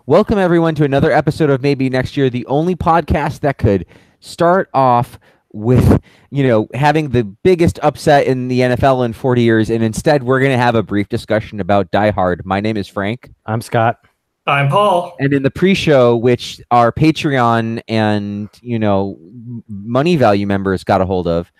Welcome everyone to another episode of Maybe Next Year, the only podcast that could start off with, having the biggest upset in the NFL in 40 years, and instead we're going to have a brief discussion about Die Hard. My name is Frank. I'm Scott. I'm Paul. And in the pre-show, which our Patreon and, Money Value members got a hold of,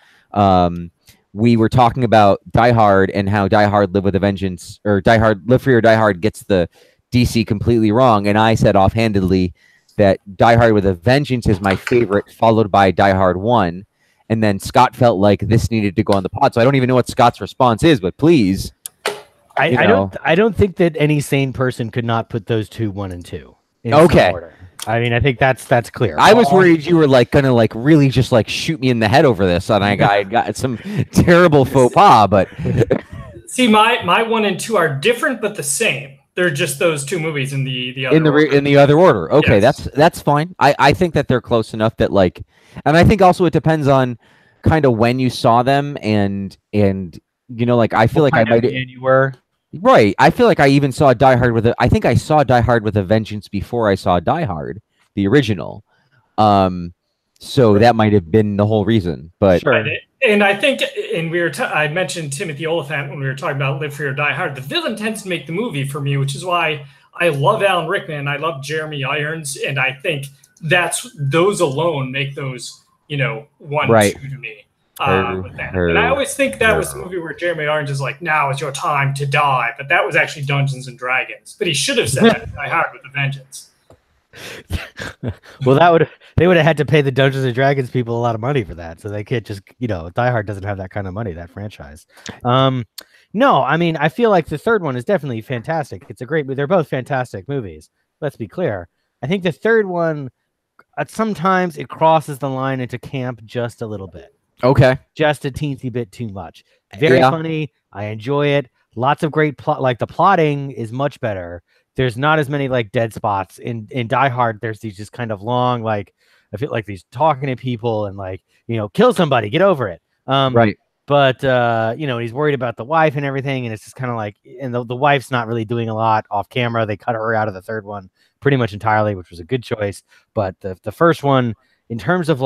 we were talking about Die Hard and how Die Hard Live with a Vengeance, or Die Hard Live Free or Die Hard gets the DC completely wrong. And I said offhandedly that Die Hard with a Vengeance is my favorite, followed by Die Hard 1. And then Scott felt like this needed to go on the pod. So I don't even know what Scott's response is, but please. I don't think that any sane person could not put those two, 1 and 2 in some order. I mean, I think that's clear. I was worried you were gonna really just shoot me in the head over this, and I got some terrible faux pas. But see, my 1 and 2 are different but the same. They're just those two movies in the other order. In the other order. Okay, yes. That's fine. I think that they're close enough that and I think also it depends on kind of when you saw them and I feel like I might. You were. Right. I feel like I even saw Die Hard I think I saw Die Hard with a Vengeance before I saw Die Hard, the original. So that might have been the whole reason. But sure. And I think, I mentioned Timothy Oliphant when we were talking about Live Free or Die Hard. The villain tends to make the movie for me, which is why I love Alan Rickman. I love Jeremy Irons, and I think those alone make those 1, 2 to me. With that. And I always think that was the movie where Jeremy Irons is like, now is your time to die. But that was actually Dungeons and Dragons. But he should have said that Die Hard with a Vengeance. Well, they would have had to pay the Dungeons and Dragons people a lot of money for that. So they can't just, Die Hard doesn't have that kind of money, that franchise. No, I mean, I feel like the third one is definitely fantastic. It's a great movie. They're both fantastic movies. Let's be clear. I think the third one, sometimes it crosses the line into camp just a little bit. Okay. Just a teensy bit too much. Very funny. I enjoy it. Lots of great plot. The plotting is much better. There's not as many dead spots in Die Hard. There's these just kind of long, I feel like he's talking to people and kill somebody, get over it. Right. But he's worried about the wife and everything, and it's just kind of and the wife's not really doing a lot off camera. They cut her out of the third one pretty much entirely, which was a good choice. But the first one, in terms of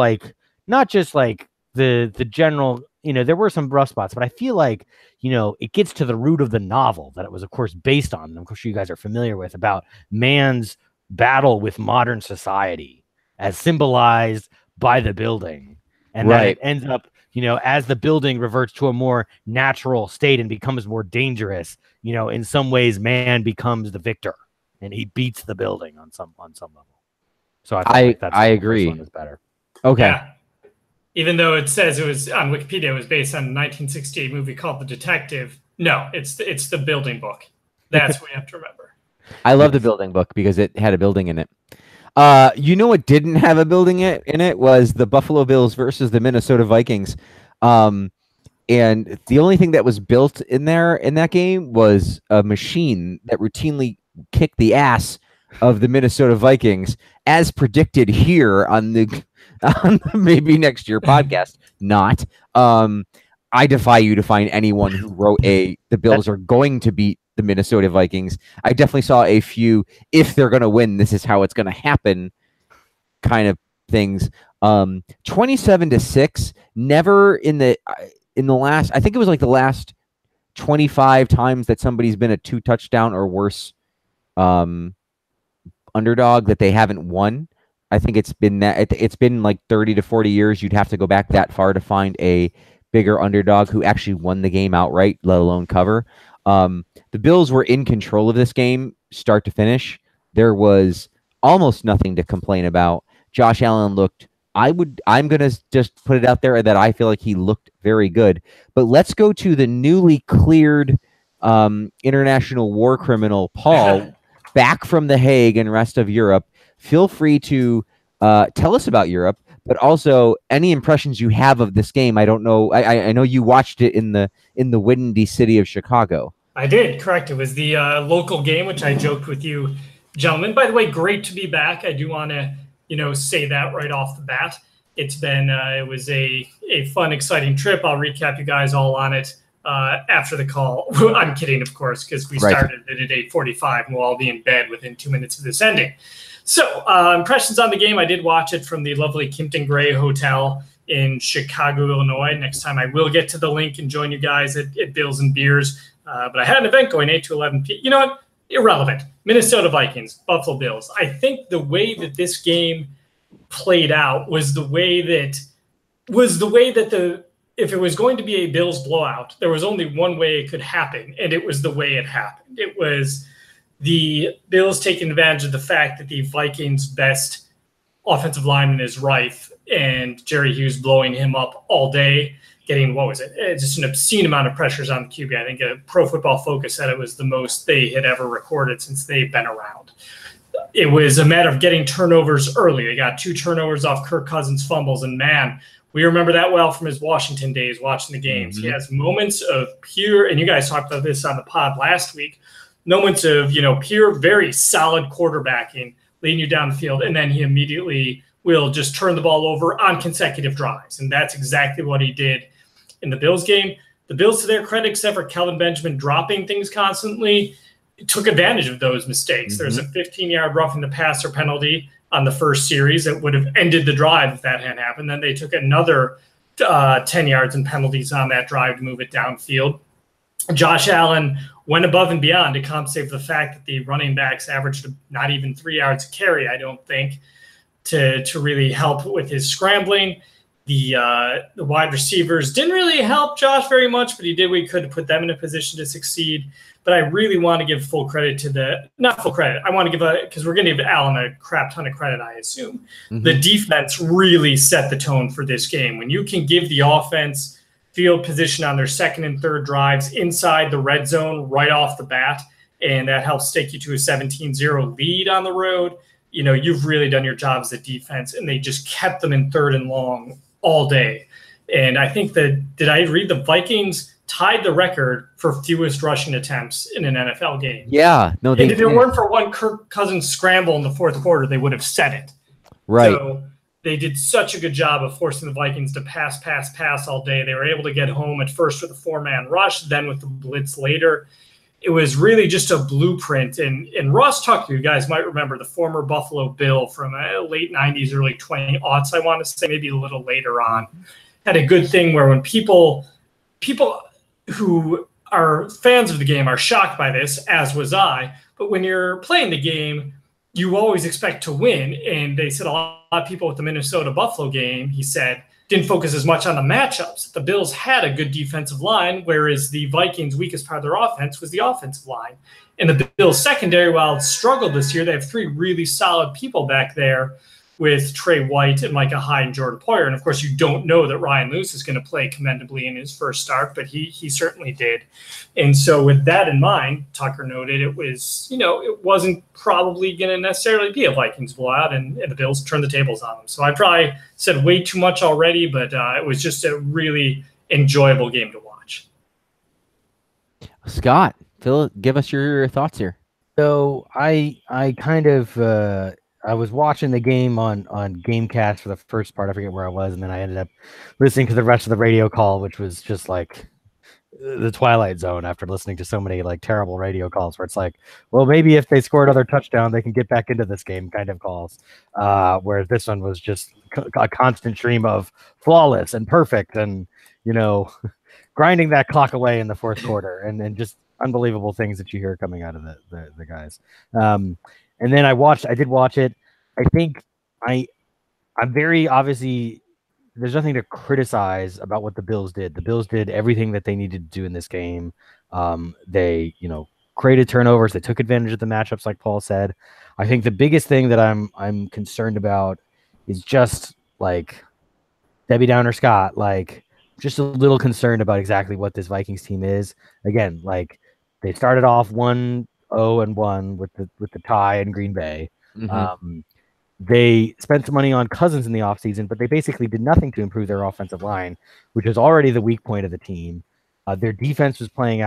not just the general, there were some rough spots, but I feel it gets to the root of the novel that it was, of course, based on. And of course, you guys are familiar with about man's battle with modern society as symbolized by the building. And that it ends up, as the building reverts to a more natural state and becomes more dangerous, in some ways, man becomes the victor and he beats the building on some level. So I agree. One is better. Okay. Yeah. Even though it says it was on Wikipedia, it was based on a 1968 movie called The Detective. No, it's the Building book. That's what you have to remember. I love the Building book because it had a building in it. What didn't have a building in it was the Buffalo Bills versus the Minnesota Vikings. And the only thing that was built in that game was a machine that routinely kicked the ass of the Minnesota Vikings, as predicted here on the Maybe Next Year podcast. Not. I defy you to find anyone who wrote the Bills are going to beat the Minnesota Vikings. I definitely saw a few, if they're going to win, this is how it's going to happen kind of things. 27-6, never in the last, I think it was the last 25 times that somebody's been a 2 touchdown or worse underdog that they haven't won. I think it's been 30 to 40 years. You'd have to go back that far to find a bigger underdog who actually won the game outright, let alone cover. The Bills were in control of this game, start to finish. There was almost nothing to complain about. Josh Allen looked, I'm going to just put it out there that I feel like he looked very good. But let's go to the newly cleared international war criminal, Paul, back from The Hague and rest of Europe. Feel free to tell us about Europe, but also any impressions you have of this game. I don't know. I know you watched it in the windy city of Chicago. I did, correct. It was the local game, which I joked with you, gentlemen. By the way, great to be back. I do want to, say that right off the bat. It's been, it was a fun, exciting trip. I'll recap you guys all on it after the call. I'm kidding, of course, because we Right. started it at 8:45 and we'll all be in bed within 2 minutes of this ending. So, impressions on the game. I did watch it from the lovely Kimpton Gray Hotel in Chicago, Illinois. Next time I will get to the link and join you guys at Bills and Beers. But I had an event going 8 to 11 p.m. You know what? Irrelevant. Minnesota Vikings, Buffalo Bills. I think the way that this game played out was the way that if it was going to be a Bills blowout, there was only one way it could happen, and it was the way it happened. It was the Bills taking advantage of the fact that the Vikings' best offensive lineman is Rife, and Jerry Hughes blowing him up all day, getting, what was it? Just an obscene amount of pressures on the QB. I think Pro Football Focus said it was the most they had ever recorded since they've been around. It was a matter of getting turnovers early. They got 2 turnovers off Kirk Cousins' fumbles, and man, we remember that well from his Washington days watching the games. He has moments of pure, and you guys talked about this on the pod last week, moments of, pure, very solid quarterbacking, leading you down the field, and then he immediately will just turn the ball over on consecutive drives. And that's exactly what he did in the Bills game. The Bills, to their credit, except for Kelvin Benjamin dropping things constantly, took advantage of those mistakes. There's a 15-yard roughing the passer penalty on the first series that would have ended the drive if that hadn't happened. Then they took another 10 yards in penalties on that drive to move it downfield. Josh Allen went above and beyond to compensate for the fact that the running backs averaged not even 3 yards a carry, I don't think, to really help with his scrambling. The wide receivers didn't really help Josh very much, but he did what he could to put them in a position to succeed. But I really want to give full credit to not full credit. I want to give because we're going to give Allen a crap ton of credit, I assume. The defense really set the tone for this game. When you can give the offense field position on their second and third drives inside the red zone right off the bat, and that helps take you to a 17-0 lead on the road, you've really done your job as a defense, and they just kept them in third and long all day. And I think did I read the Vikings tied the record for fewest rushing attempts in an NFL game? Yeah. No, and if it weren't for one Kirk Cousins scramble in the fourth quarter, they would have said it. Right. So they did such a good job of forcing the Vikings to pass all day. They were able to get home at first with a 4-man rush, then with the blitz later. It was really just a blueprint. And Ross Tucker, you guys might remember, the former Buffalo Bill from late 90s, early 20s, I want to say, maybe a little later on, had a good thing where when people who are fans of the game are shocked by this, as was I, but when you're playing the game, you always expect to win. And they said a lot of people with the Minnesota-Buffalo game, he said, didn't focus as much on the matchups. The Bills had a good defensive line, whereas the Vikings' weakest part of their offense was the offensive line. And the Bills' secondary, while it struggled this year, they have 3 really solid people back there with Trey White and Micah Hyde and Jordan Poyer. And, of course, you don't know that Ryan Lewis is going to play commendably in his first start, but he certainly did. And so with that in mind, Tucker noted it was, it wasn't probably going to necessarily be a Vikings blowout, and the Bills turned the tables on them. So I probably said way too much already, but it was just a really enjoyable game to watch. Scott, Phil, give us your thoughts here. So I kind of I was watching the game on Gamecast for the first part. I forget where I was, and then I ended up listening to the rest of the radio call, which was just like the Twilight Zone after listening to so many like terrible radio calls where it's like, well, maybe if they score another touchdown, they can get back into this game kind of calls. Whereas this one was just a constant stream of flawless and perfect and, grinding that clock away in the fourth quarter and just unbelievable things that you hear coming out of the guys. And then I did watch it. I think I'm very obviously there's nothing to criticize about what the Bills did. The Bills did everything that they needed to do in this game. They, created turnovers. They took advantage of the matchups, like Paul said. I think the biggest thing that I'm concerned about is just like Debbie Downer Scott, like just a little concerned about exactly what this Vikings team is. Again, like they started off 1-0-1 with the tie in Green Bay. They spent some money on Cousins in the offseason, but they basically did nothing to improve their offensive line, which is already the weak point of the team. Their defense was playing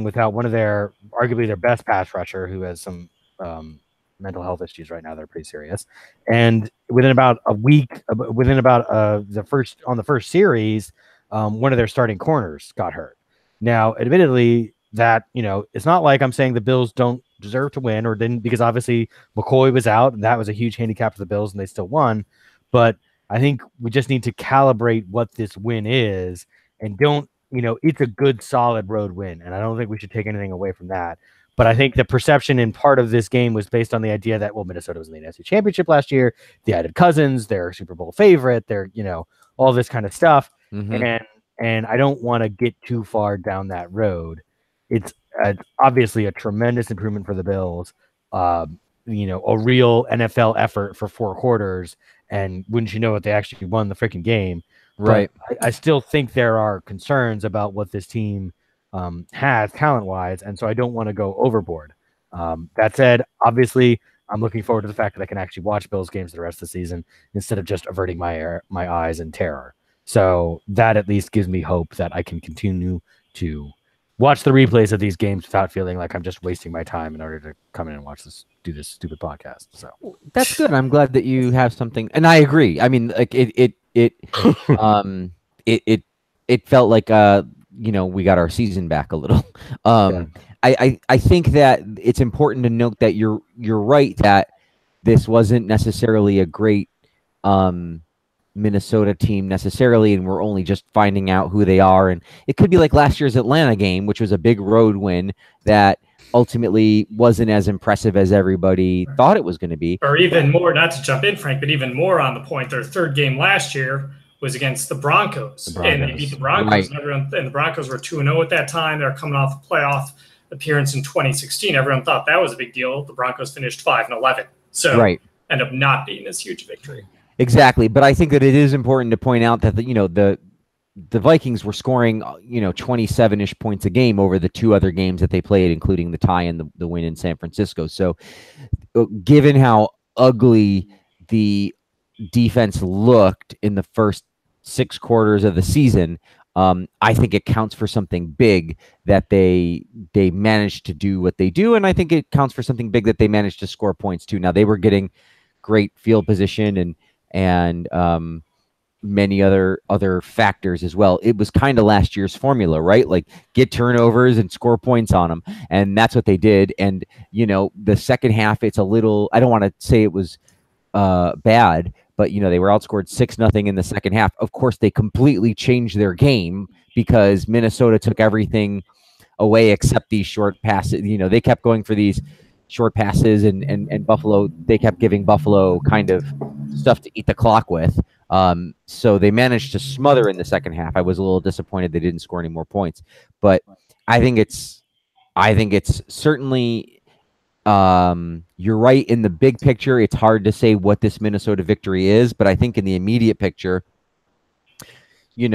without one of arguably their best pass rusher, who has some mental health issues right now. They're pretty serious. And within about a week, the first series, one of their starting corners got hurt. Now, admittedly, that, it's not like I'm saying the Bills don't deserve to win or didn't, because obviously McCoy was out and that was a huge handicap for the Bills and they still won. But I think we just need to calibrate what this win is and don't, it's a good solid road win. And I don't think we should take anything away from that. But I think the perception in part of this game was based on the idea that, well, Minnesota was in the NFC Championship last year. They added Cousins, they're a Super Bowl favorite, they're, all this kind of stuff. Mm-hmm. And I don't want to get too far down that road. It's obviously a tremendous improvement for the Bills. A real NFL effort for 4 quarters, and wouldn't you know it, they actually won the freaking game. Right. But I still think there are concerns about what this team has talent-wise, and so I don't want to go overboard. That said, obviously, I'm looking forward to the fact that I can actually watch Bills games the rest of the season instead of just averting my eyes in terror. So that at least gives me hope that I can continue to watch the replays of these games without feeling like I'm just wasting my time in order to come in and do this stupid podcast. So that's good. I'm glad that you have something, and I agree. I mean, like it felt like we got our season back a little. Yeah. I think that it's important to note that you're right that this wasn't necessarily a great Minnesota team necessarily, and we're only just finding out who they are. And it could be like last year's Atlanta game, which was a big road win that ultimately wasn't as impressive as everybody thought it was going to be. Or even more, not to jump in, Frank, but even more on the point, their third game last year was against the Broncos. And they beat the Broncos. Right. And the Broncos were 2-0 at that time. They're coming off a playoff appearance in 2016. Everyone thought that was a big deal. The Broncos finished 5-11. So end up not being this huge victory. Exactly. But I think that it is important to point out that the Vikings were scoring 27-ish points a game over the 2 other games that they played, including the tie and the win in San Francisco. So given how ugly the defense looked in the first 6 quarters of the season, I think it counts for something big that they managed to do what they do, and I think it counts for something big that they managed to score points too. Now they were getting great field position and many other factors as well. It was kind of last year's formula, right? Like get turnovers and score points on them, and that's what they did. And the second half, it's a little, I don't want to say it was bad, but they were outscored 6-0 in the second half. Of course, they completely changed their game because Minnesota took everything away except these short passes. They kept going for these short passes, and Buffalo, they kept giving Buffalo kind of stuff to eat the clock with. So they managed to smother in the second half. I was a little disappointed they didn't score any more points, but I think it's certainly, you're right. In the big picture, it's hard to say what this Minnesota victory is, but I think in the immediate picture, we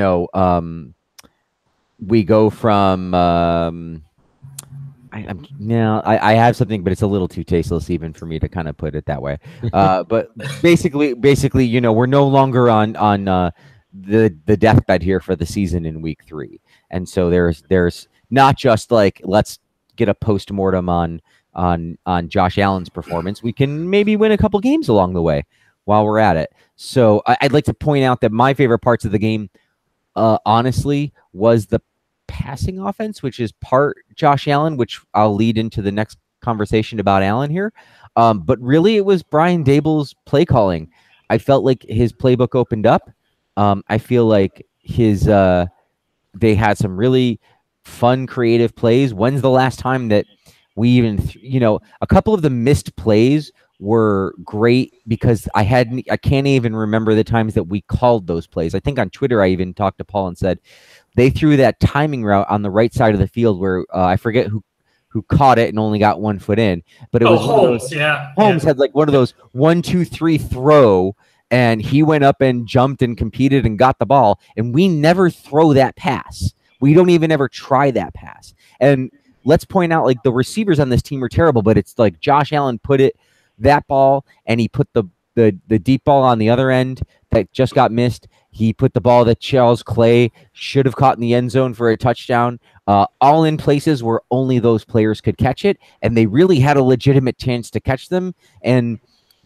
go from, I have something, but it's a little too tasteless even for me to kind of put it that way. But basically, we're no longer on the deathbed here for the season in week 3, and so there's not just like let's get a postmortem on Josh Allen's performance. We can maybe win a couple games along the way while we're at it. So I'd like to point out that my favorite parts of the game, honestly, was the passing offense, which is part Josh Allen, which I'll lead into the next conversation about Allen here. But really, it was Brian Daboll's play calling. I felt like his playbook opened up. I feel like they had some really fun, creative plays. When's the last time that we even, a couple of the missed plays were great because I can't even remember the times that we called those plays. I think on Twitter, I even talked to Paul and said they threw that timing route on the right side of the field where I forget who caught it and only got 1 foot in, but it was Holmes. Holmes had like one of those 1, 2, 3 throw, and he went up and jumped and competed and got the ball. And we never throw that pass. We don't even ever try that pass. And let's point out, like, the receivers on this team are terrible, but it's like Josh Allen put that ball, and he put the deep ball on the other end that just got missed. He put the ball that Charles Clay should have caught in the end zone for a touchdown, all in places where only those players could catch it, and they really had a legitimate chance to catch them. And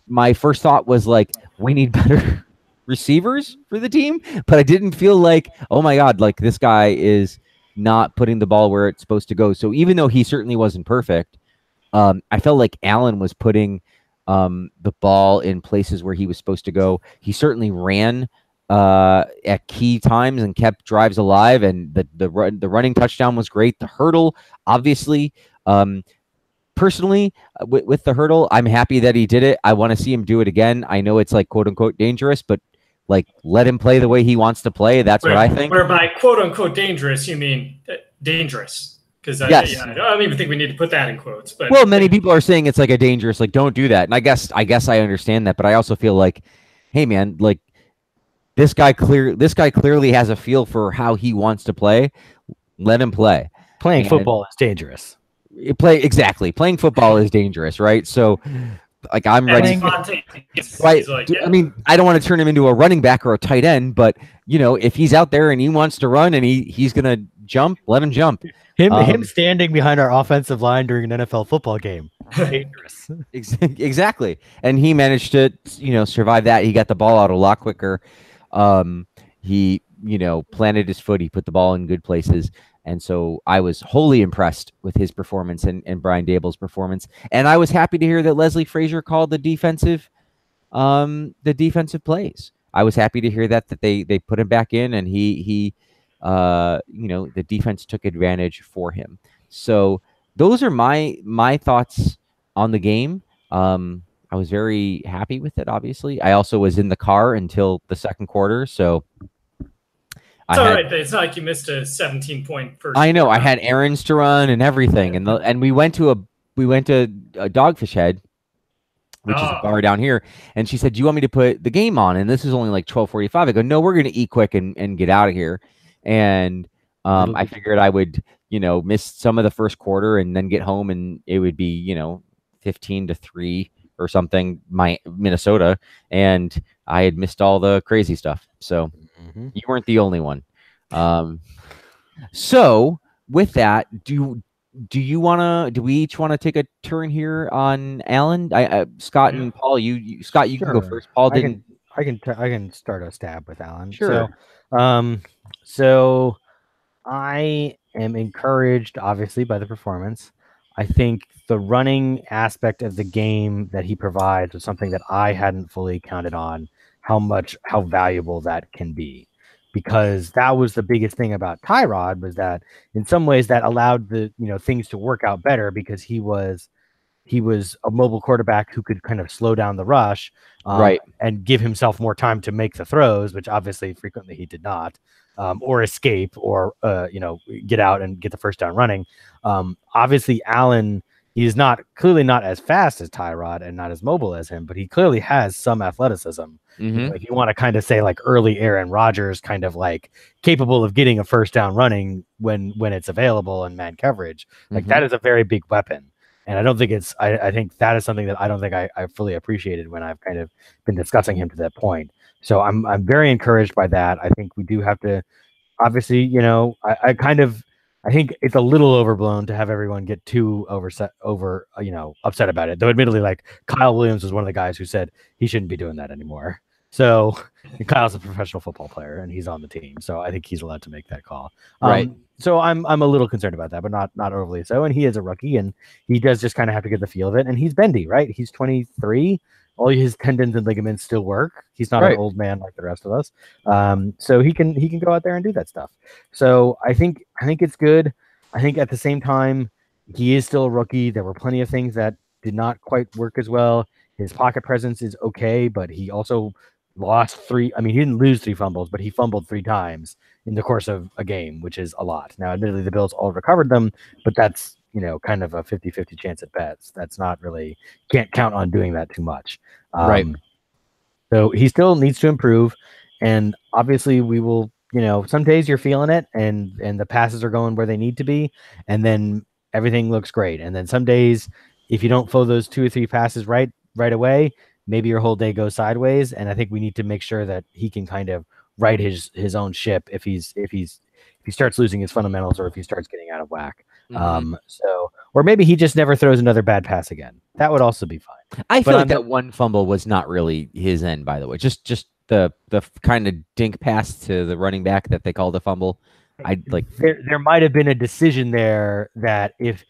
my first thought was, like, we need better receivers for the team, but I didn't feel like, oh my God, like this guy is not putting the ball where it's supposed to go. So even though he certainly wasn't perfect, I felt like Allen was putting the ball in places where he was supposed to go. He certainly ran at key times and kept drives alive, and the running touchdown was great. The hurdle, obviously. Personally, with the hurdle, I'm happy that he did it. I want to see him do it again. I know it's like quote unquote dangerous, but like let him play the way he wants to play. That's what I think. Where by quote unquote dangerous, you mean dangerous? Because yes. I don't even think we need to put that in quotes. But well, many people are saying it's like a dangerous, like don't do that. And I guess I understand that, but I also feel like, hey man, like this guy clearly has a feel for how he wants to play. Let him play. Playing football is dangerous. Playing football is dangerous, right? So like I'm ready. Right. Like, yeah. I mean, I don't want to turn him into a running back or a tight end, but you know, if he's out there and he wants to run and he's gonna jump, let him jump. Him standing behind our offensive line during an NFL football game, dangerous. Exactly. And he managed to, survive that. He got the ball out a lot quicker. He, planted his foot. He put the ball in good places. And so I was wholly impressed with his performance and Brian Dable's performance. And I was happy to hear that Leslie Frazier called the defensive plays. I was happy to hear that they put him back in, and he the defense took advantage for him. So those are my thoughts on the game. I was very happy with it, obviously. I also was in the car until the second quarter, so it's all right. It's not like you missed a 17-point first. I know. I had errands to run and everything, and we went to a Dogfish Head, which is a bar down here. And she said, "Do you want me to put the game on?" And this is only like 12:45. I go, "No, we're going to eat quick and get out of here." And I figured I would, miss some of the first quarter and then get home, and it would be, 15-3 or something, Minnesota, and I had missed all the crazy stuff. So you weren't the only one. So with that, do we each want to take a turn here on Allen? Scott and Paul, Scott, you can go first. Paul didn't. I can start a stab with Allen. Sure. So I am encouraged, obviously, by the performance. I think the running aspect of the game that he provides was something that I hadn't fully counted on, how valuable that can be. Because that was the biggest thing about Tyrod, was that in some ways that allowed the things to work out better, because he was a mobile quarterback who could kind of slow down the rush, right, and give himself more time to make the throws, which obviously frequently he did not, or escape, or get out and get the first down running. Obviously, Allen, he's clearly not as fast as Tyrod and not as mobile as him, but he clearly has some athleticism. If you want to kind of say like early Aaron Rodgers, kind of like capable of getting a first down running when it's available in man coverage, like that is a very big weapon. And I don't think I think that is something that I don't think I fully appreciated when I've kind of been discussing him to that point. So I'm very encouraged by that. I think we do have to, obviously, I think it's a little overblown to have everyone get too upset about it. Though admittedly, like Kyle Williams was one of the guys who said he shouldn't be doing that anymore. So Kyle's a professional football player and he's on the team, so I think he's allowed to make that call. Right. So I'm a little concerned about that, but not overly so. And he is a rookie, and he does just kind of have to get the feel of it. And he's bendy, right? He's 23. All his tendons and ligaments still work. He's not an old man like the rest of us. So he can go out there and do that stuff. So I think it's good. I think at the same time, he is still a rookie. There were plenty of things that did not quite work as well. His pocket presence is okay, but he also lost 3. I mean, he didn't lose 3 fumbles, but he fumbled 3 times in the course of a game, which is a lot. Now, admittedly, the Bills all recovered them, but that's, kind of a 50-50 chance at best. That's not really, can't count on doing that too much. Right. So he still needs to improve. And obviously we will, some days you're feeling it and the passes are going where they need to be. And then everything looks great. And then some days, if you don't throw those 2 or 3 passes right away, maybe your whole day goes sideways. And I think we need to make sure that he can kind of right his own ship if he starts losing his fundamentals, or if he starts getting out of whack. Or maybe he just never throws another bad pass again. That would also be fine. I feel like that one fumble was not really his end, by the way. Just the kind of dink pass to the running back that they called a fumble. I like there might have been a decision there that if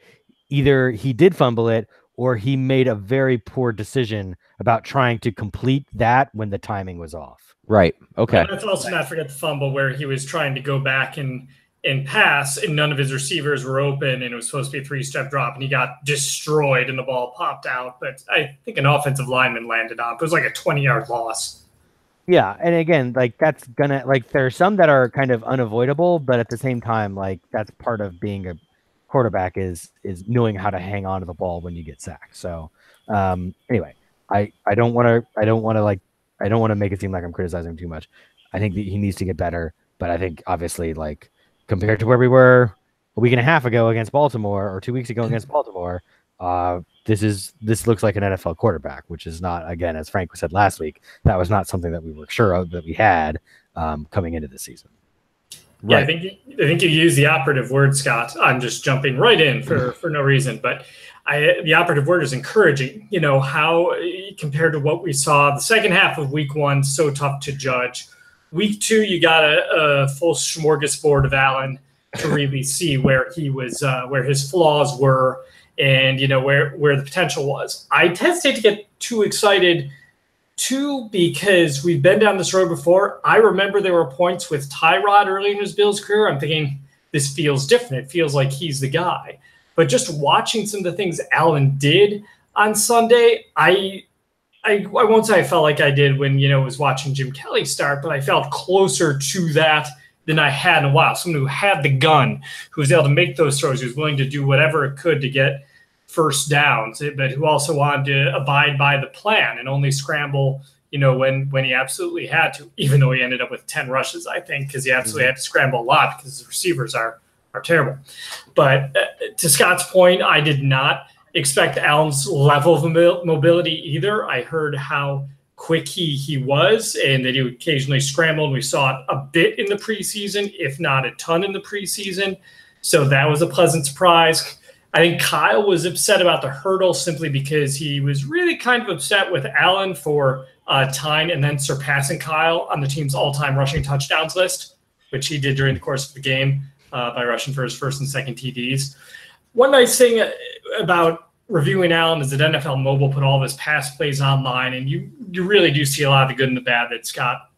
either he did fumble it or he made a very poor decision about trying to complete that when the timing was off. right. Okay. And let's also not forget the fumble where he was trying to go back and pass, and none of his receivers were open, and it was supposed to be a 3-step drop, and he got destroyed, and the ball popped out. But I think an offensive lineman landed on it. It was like a 20-yard loss. Yeah, and again, like that's gonna like there are some that are kind of unavoidable, but at the same time, like that's part of being a quarterback is knowing how to hang on to the ball when you get sacked. So anyway, I don't want to make it seem like I'm criticizing him too much. I think that he needs to get better, but I think obviously like compared to where we were a week and a half ago against Baltimore or 2 weeks ago against Baltimore, this looks like an NFL quarterback, which is not, again, as Frank said last week, that was not something that we were sure of that we had coming into the season. Yeah, right. I think you used the operative word, Scott. I'm just jumping right in for no reason, but the operative word is encouraging. You know, how compared to what we saw the second half of week 1, so tough to judge. Week 2, you got a full smorgasbord of Allen to really see where he was, where his flaws were, and you know where the potential was. I hesitate to get too excited too, because we've been down this road before. I remember there were points with Tyrod early in his Bills career. I'm thinking this feels different. It feels like he's the guy. But just watching some of the things Allen did on Sunday, I won't say I felt like I did when, you know, was watching Jim Kelly start, but I felt closer to that than I had in a while. Someone who had the gun, who was able to make those throws, who was willing to do whatever it could to get first downs, but who also wanted to abide by the plan and only scramble, you know, when he absolutely had to, even though he ended up with 10 rushes, I think, because he absolutely had to scramble a lot because his receivers are terrible. But to Scott's point, I did not expect Allen's level of mobility either. I heard how quick he was and that he would occasionally scramble, and we saw it a bit in the preseason, if not a ton in the preseason. So that was a pleasant surprise. I think Kyle was upset about the hurdle simply because he was really kind of upset with Allen for tying and then surpassing Kyle on the team's all-time rushing touchdowns list, which he did during the course of the game by rushing for his first and second TDs. One nice thing about reviewing Allen is that NFL Mobile put all of his pass plays online, and you really do see a lot of the good and the bad that Scott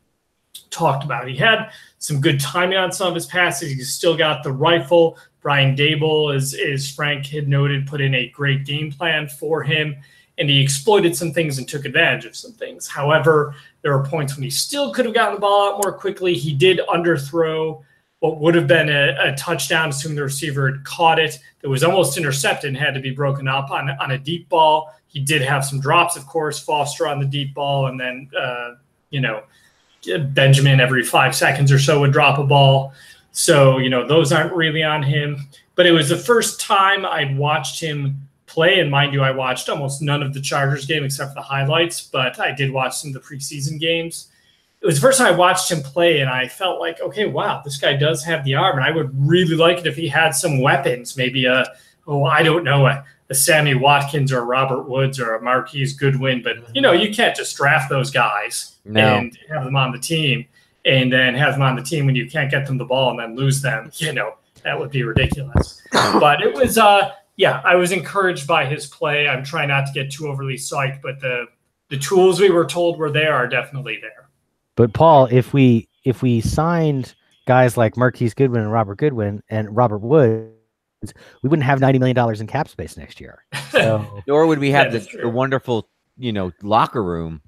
talked about. He had some good timing on some of his passes. He's still got the rifle. Brian Dable, as Frank had noted, put in a great game plan for him, and he exploited some things and took advantage of some things. However, there were points when he still could have gotten the ball out more quickly. He did underthrow what would have been a touchdown, assuming the receiver had caught it. It was almost intercepted and had to be broken up on a deep ball. He did have some drops, of course, Foster on the deep ball, and then, Benjamin every 5 seconds or so would drop a ball. So, you know, those aren't really on him. But it was the first time I'd watched him play. And mind you, I watched almost none of the Chargers game except for the highlights, but I did watch some of the preseason games. It was the first time I watched him play, and I felt like, okay, wow, this guy does have the arm. And I would really like it if he had some weapons, maybe a Sammy Watkins or a Robert Woods or a Marquise Goodwin. But, you know, you can't just draft those guys and have them on the team. And then have them on the team when you can't get them the ball and then lose them. You know, that would be ridiculous. But it was, I was encouraged by his play. I'm trying not to get too overly psyched, but the tools we were told were there are definitely there. But Paul, if we signed guys like Marquise Goodwin and Robert Woods, we wouldn't have $90 million in cap space next year. So, nor would we have the wonderful, you know, locker room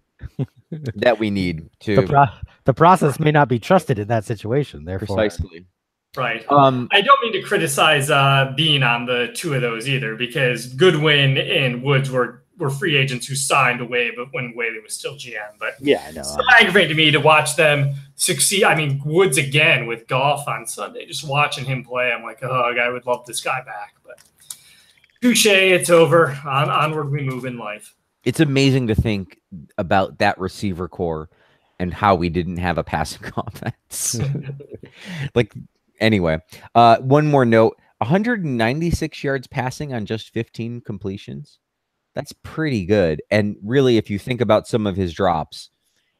that we need to. The process may not be trusted in that situation. Therefore, precisely. Right. I don't mean to criticize Bean on the two of those either, because Goodwin and Woods were free agents who signed away, but when Whaley was still GM. But yeah, I know. It's aggravating to me to watch them succeed. I mean, Woods again with golf on Sunday, just watching him play. I'm like, oh, I would love this guy back. But touche, it's over. Onward we move in life. It's amazing to think about that receiver core and how we didn't have a passing offense. Like, anyway, one more note, 196 yards passing on just 15 completions. That's pretty good. And really, if you think about some of his drops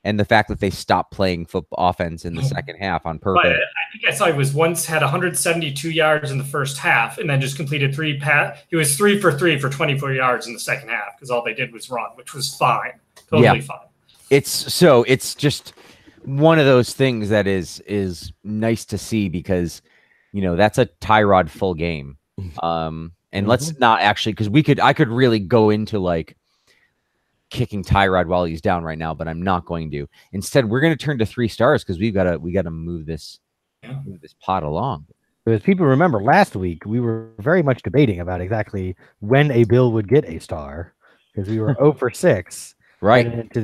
and the fact that they stopped playing football offense in the second half on purpose. Right. think I saw he was once had 172 yards in the first half, and then just completed 3 pass. He was 3 for 3 for 24 yards in the second half because all they did was run, which was fine, totally fine. It's just one of those things that is nice to see because that's a Tyrod full game. And let's not actually, because I could really go into like kicking Tyrod while he's down right now, but I'm not going to. Instead, we're going to turn to 3 stars because we got to move this pot along. So as people remember, last week we were very much debating about exactly when a bill would get a star because we were 0 for 6 headed into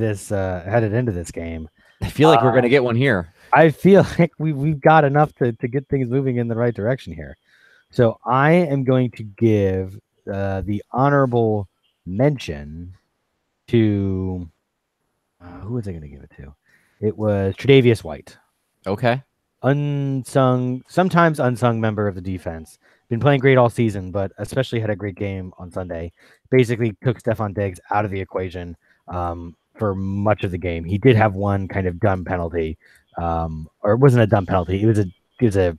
this game. I feel like we're going to get one here. I feel like we've got enough to get things moving in the right direction here. So I am going to give the honorable mention to who was I going to give it to? It was Tre'Davious White. Okay. Sometimes unsung member of the defense. Been playing great all season, but especially had a great game on Sunday. Basically took Stephon Diggs out of the equation for much of the game. He did have one kind of dumb penalty, or it wasn't a dumb penalty. It was a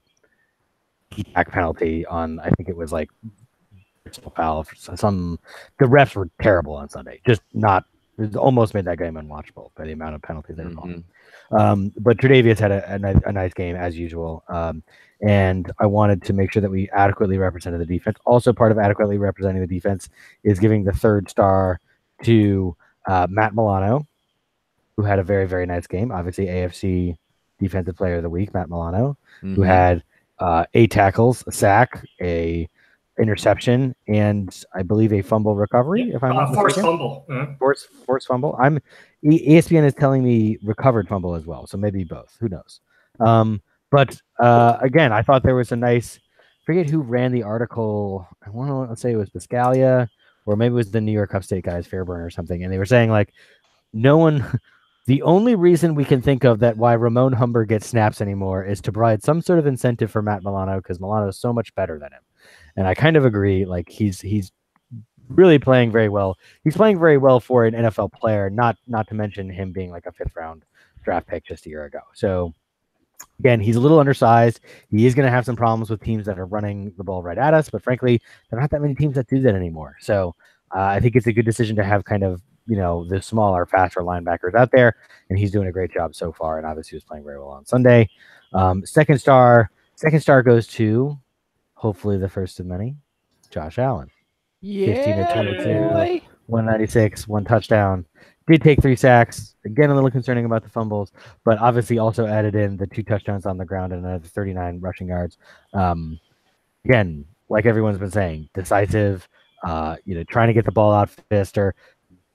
back penalty on, I think it was like foul. The refs were terrible on Sunday. Just not. It almost made that game unwatchable by the amount of penalties they were calling. But Tre'Davious had a nice game as usual. And I wanted to make sure that we adequately represented the defense. Also, part of adequately representing the defense is giving the 3rd star to Matt Milano, who had a very, very nice game. Obviously, AFC Defensive Player of the Week, Matt Milano, who had 8 tackles, a sack, a interception, and I believe a fumble recovery. If I'm not forced mistaken. fumble, forced fumble. ESPN is telling me recovered fumble as well, so maybe both. Who knows? But again, I thought there was a nice. Forget who ran the article. I want to say it was Biscaglia, or maybe it was the New York Upstate guys, Fairburn or something, and they were saying like, no one. The only reason we can think of that why Ramon Humber gets snaps anymore is to provide some sort of incentive for Matt Milano because Milano is so much better than him. And I kind of agree. Like he's really playing very well. He's playing very well for an NFL player, not to mention him being like a 5th round draft pick just a year ago. So again, he's a little undersized. He is going to have some problems with teams that are running the ball right at us, but frankly, there are not that many teams that do that anymore. So I think it's a good decision to have kind of the smaller, faster linebackers out there, and he's doing a great job so far. And obviously, he was playing very well on Sunday. Second star goes to hopefully the first of many, Josh Allen. 15 to 22, 196, 1 touchdown. Did take 3 sacks. Again, a little concerning about the fumbles, but obviously also added in the 2 touchdowns on the ground and another 39 rushing yards. Again, like everyone's been saying, decisive. Trying to get the ball out faster.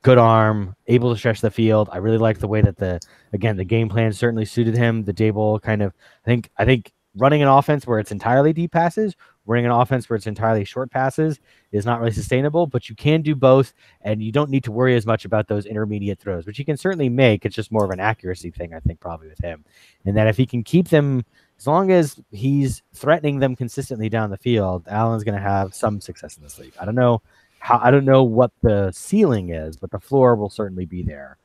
Good arm, able to stretch the field. I really like the way that the game plan certainly suited him. The Dable kind of, I think running an offense where it's entirely deep passes, running an offense where it's entirely short passes is not really sustainable, but you can do both, and you don't need to worry as much about those intermediate throws, which he can certainly make. It's just more of an accuracy thing, I think, probably with him. And that if he can keep them, as long as he's threatening them consistently down the field, Allen's going to have some success in this league. I don't know what the ceiling is, but the floor will certainly be there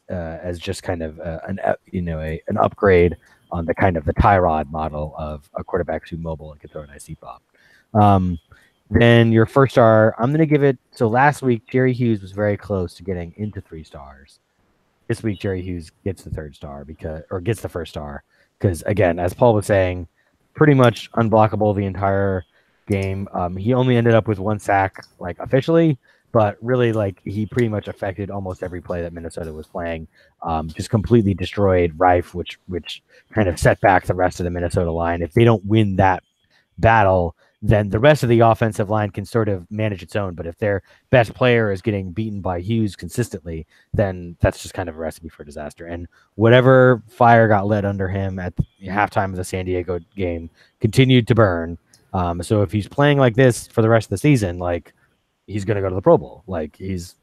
as just kind of an upgrade on the kind of the Tyrod model of a quarterback who's mobile and can throw a nice deep bomb. Then your 1st star, I'm going to give it. So last week, Jerry Hughes was very close to getting into 3 stars. This week, Jerry Hughes gets the 3rd star gets the 1st star because, again, as Paul was saying, pretty much unblockable the entire game. He only ended up with 1 sack, like officially, but really, like he pretty much affected almost every play that Minnesota was playing. Just completely destroyed Reif, which kind of set back the rest of the Minnesota line. If they don't win that battle, then the rest of the offensive line can sort of manage its own. But if their best player is getting beaten by Hughes consistently, then that's just kind of a recipe for disaster. And whatever fire got lit under him at the halftime of the San Diego game continued to burn. So if he's playing like this for the rest of the season, like he's going to go to the Pro Bowl. Like he's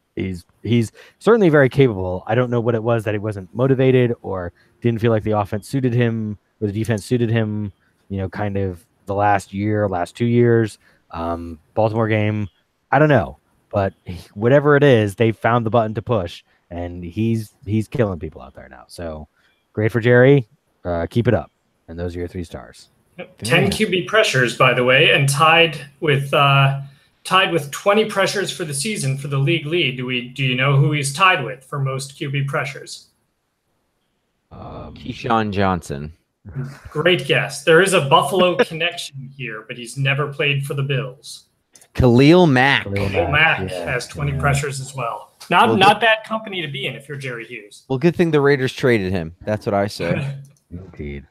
certainly very capable. I don't know what it was that he wasn't motivated or didn't feel like the offense suited him or the defense suited him, kind of the last 2 years. Baltimore game, I don't know, but whatever it is, they found the button to push, and he's killing people out there now. So great for Jerry. Keep it up. And those are your 3 stars. 10 QB pressures, by the way, and tied with 20 pressures for the season for the league lead. Do you know who he's tied with for most QB pressures? Keyshawn Johnson. Great guess. There is a Buffalo connection here, but he's never played for the Bills. Khalil Mack. Khalil Mack has 20 pressures as well. Not bad company to be in if you're Jerry Hughes. Well, good thing the Raiders traded him. That's what I say. Indeed.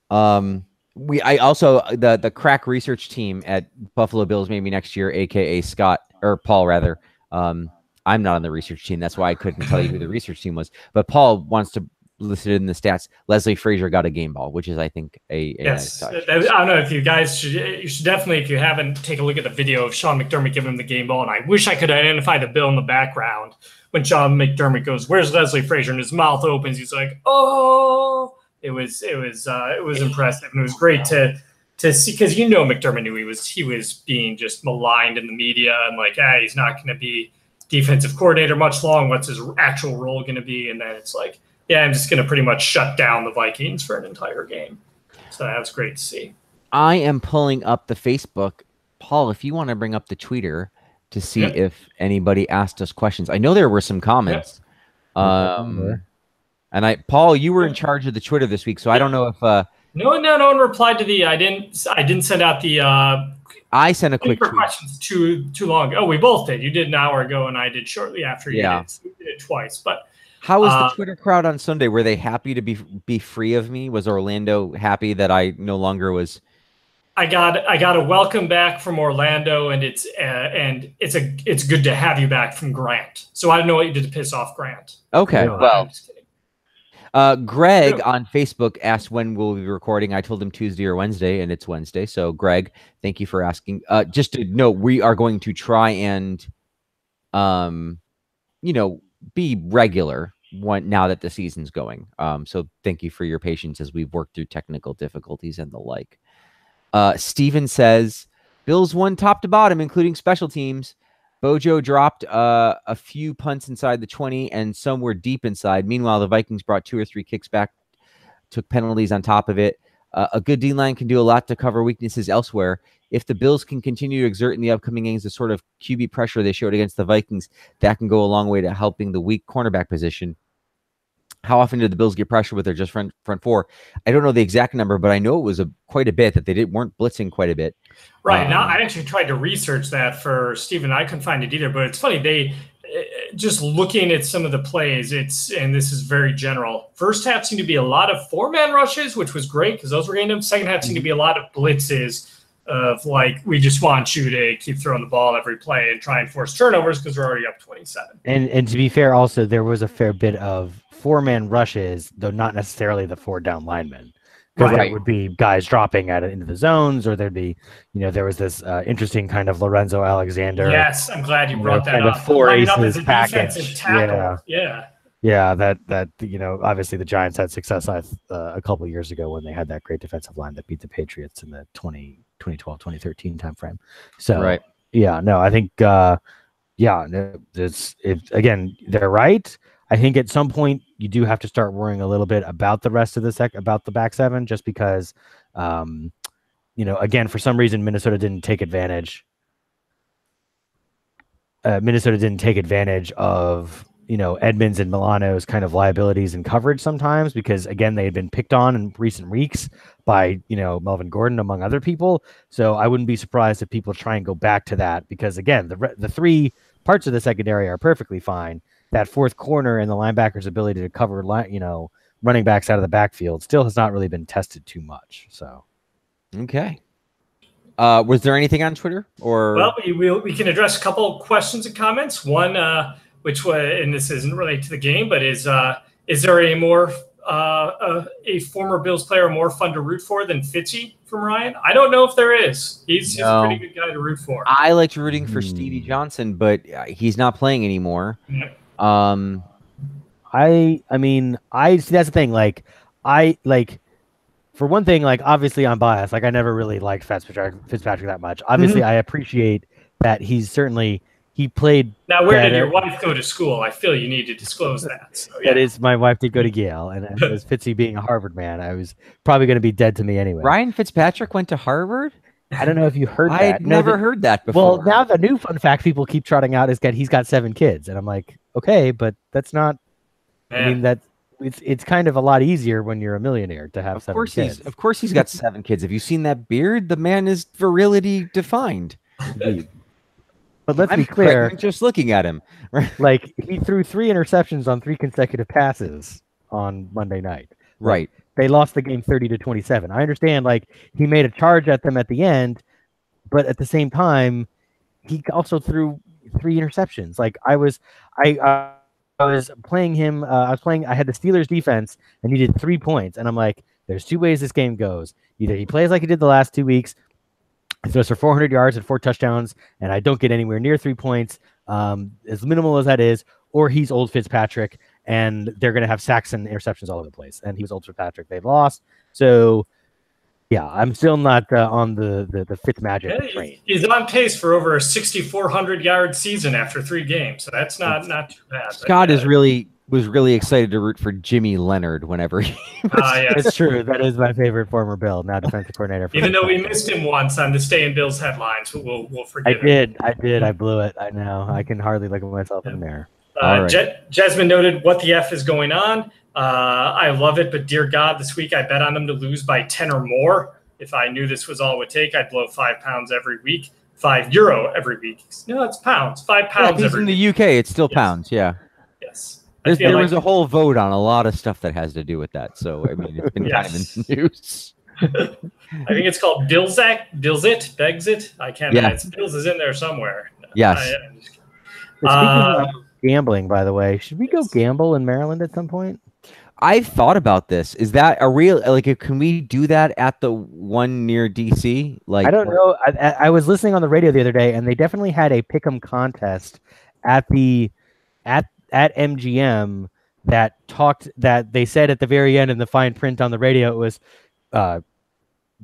I also the crack research team at Buffalo Bills maybe next year, aka Scott or Paul rather. I'm not on the research team. That's why I couldn't tell you who the research team was. But Paul wants to list it in the stats. Leslie Frazier got a game ball, which is I think a yes. Nice touch. I don't know if you guys should definitely, if you haven't, take a look at the video of Sean McDermott giving him the game ball. And I wish I could identify the bill in the background when Sean McDermott goes, "Where's Leslie Frazier?" and his mouth opens. He's like, "Oh." It was impressive, and it was great to see, because McDermott knew he was being just maligned in the media and like, he's not going to be defensive coordinator much long. What's his actual role going to be? And then it's like, I'm just going to pretty much shut down the Vikings for an entire game. So that was great to see. I am pulling up the Facebook, Paul. If you want to bring up the Twitter to see if anybody asked us questions, I know there were some comments. And Paul, you were in charge of the Twitter this week, so I don't know if no one replied to the. I didn't send out the. I sent a quick tweet. Questions too long ago. Oh, we both did. You did an hour ago, and I did shortly after you did. So we did it twice. But how was the Twitter crowd on Sunday? Were they happy to be free of me? Was Orlando happy that I no longer was? I got a welcome back from Orlando, and it's good to have you back from Grant. So I don't know what you did to piss off Grant. Okay, well. Greg on Facebook asked when we'll be recording. I told him Tuesday or Wednesday, and it's Wednesday. So, Greg, thank you for asking. Just to note, we are going to try and, be regular now that the season's going. So, thank you for your patience as we've worked through technical difficulties and the like. Steven says, Bills won top to bottom, including special teams. Bojo dropped a few punts inside the 20 and some were deep inside. Meanwhile, the Vikings brought 2 or 3 kicks back, took penalties on top of it. A good D-line can do a lot to cover weaknesses elsewhere. If the Bills can continue to exert in the upcoming games the sort of QB pressure they showed against the Vikings, that can go a long way to helping the weak cornerback position. How often did the Bills get pressure with their just front 4? I don't know the exact number, but I know it was quite a bit that they weren't blitzing quite a bit. Right. Now, I actually tried to research that for Steven. I couldn't find it either, but it's funny. They just looking at some of the plays, and this is very general. First half seemed to be a lot of 4-man rushes, which was great because those were getting them. Second half seemed to be a lot of blitzes of like, we just want you to keep throwing the ball every play and try and force turnovers because we're already up 27. And to be fair, also, there was a fair bit of 4-man rushes, though not necessarily the 4 down linemen. Because that would be guys dropping into the zones, or there'd be, there was this interesting kind of Lorenzo Alexander. Yes, I'm glad you brought that up. 4 aces package. Yeah, that obviously the Giants had success a couple of years ago when they had that great defensive line that beat the Patriots in the 2012, 2013 timeframe. So, I think, again, they're right. I think at some point you do have to start worrying a little bit about the rest of about the back 7, just because, again, for some reason, Minnesota didn't take advantage. Minnesota didn't take advantage of, Edmonds and Milano's kind of liabilities and coverage sometimes, because again, they had been picked on in recent weeks by, Melvin Gordon, among other people. So I wouldn't be surprised if people try and go back to that, because again, the 3 parts of the secondary are perfectly fine. That 4th corner and the linebacker's ability to cover, running backs out of the backfield still has not really been tested too much. So, okay. Was there anything on Twitter? Well, we can address a couple questions and comments. One, which was, and this isn't related to the game, but is there a former Bills player more fun to root for than Fitzy from Ryan? I don't know if there is. He's a pretty good guy to root for. I liked rooting for Stevie Johnson, but he's not playing anymore. Yeah. I mean, see, that's the thing. For one thing, obviously I'm biased. I never really liked Fitzpatrick that much. Obviously, I appreciate that he's he played. Now, where did better. your wife go to school? I feel you need to disclose that. So, That is, my wife did go to Yale, and as Fitzy being a Harvard man, I was probably going to be dead to me anyway. Ryan Fitzpatrick went to Harvard? I don't know if you heard that. I'd never heard that before. Well, now the new fun fact people keep trotting out is that he's got 7 kids, and I'm like, okay, but that's not. I mean, it's kind of a lot easier when you're a millionaire to have 7 kids. Of course he's got 7 kids. Have you seen that beard? The man is virility defined. But let's be clear. Just looking at him, like he threw 3 interceptions on 3 consecutive passes on Monday night. Right. They lost the game 30-27. I understand, like, he made a charge at them at the end, but at the same time, he also threw 3 interceptions. Like I was playing him. I had the Steelers defense, and he did 3 points, and I'm like, there's 2 ways this game goes. Either he plays like he did the last 2 weeks, he throws for 400 yards and 4 touchdowns, and I don't get anywhere near 3 points, as minimal as that is, or he's old Fitzpatrick, and they're going to have sacks and interceptions all over the place. And he was old Fitzpatrick. They lost. So, yeah, I'm still not on the Fitzmagic train. He's on pace for over a 6,400-yard season after 3 games. So that's not too bad. Scott was really excited to root for Jimmy Leonard whenever he yes. It's true. That is my favorite former Bill, now defensive coordinator. Even though we missed him once on the Stay in Bills headlines, but we'll forgive him. I did. I blew it. I know. I can hardly look at myself in the mirror. Right. Jasmine noted, what the F is going on? I love it, but dear God, this week I bet on them to lose by 10 or more. If I knew this was all it would take, I'd blow €5 every week, €5 every week. No, it's pounds. £5 every in week. the UK, it's still pounds. Yeah. Yes. There was a whole vote on a lot of stuff that has to do with that. So, I mean, it's been kind of in the news. I think it's called Bills It. I can't. Yeah. Bills is in there somewhere. Yes. Speaking of gambling, by the way, should we go gamble in Maryland at some point? I've thought about this. Is that a real, like, can we do that at the one near DC? Like, I don't know. I was listening on the radio the other day, and they definitely had a pick'em contest at MGM that they said at the very end in the fine print on the radio, it was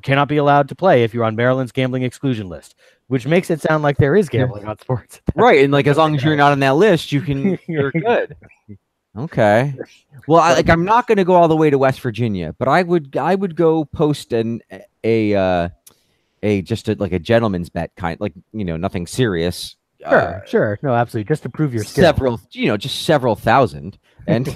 cannot be allowed to play if you're on Maryland's gambling exclusion list, which makes it sound like there is gambling on sports. Right, and like as long as you're not on that list, you're good. Okay. Well, I'm not going to go all the way to West Virginia, but I would go post like a gentleman's bet kind, like, nothing serious. Sure. No, absolutely. Just to prove your skill. Just several thousand, and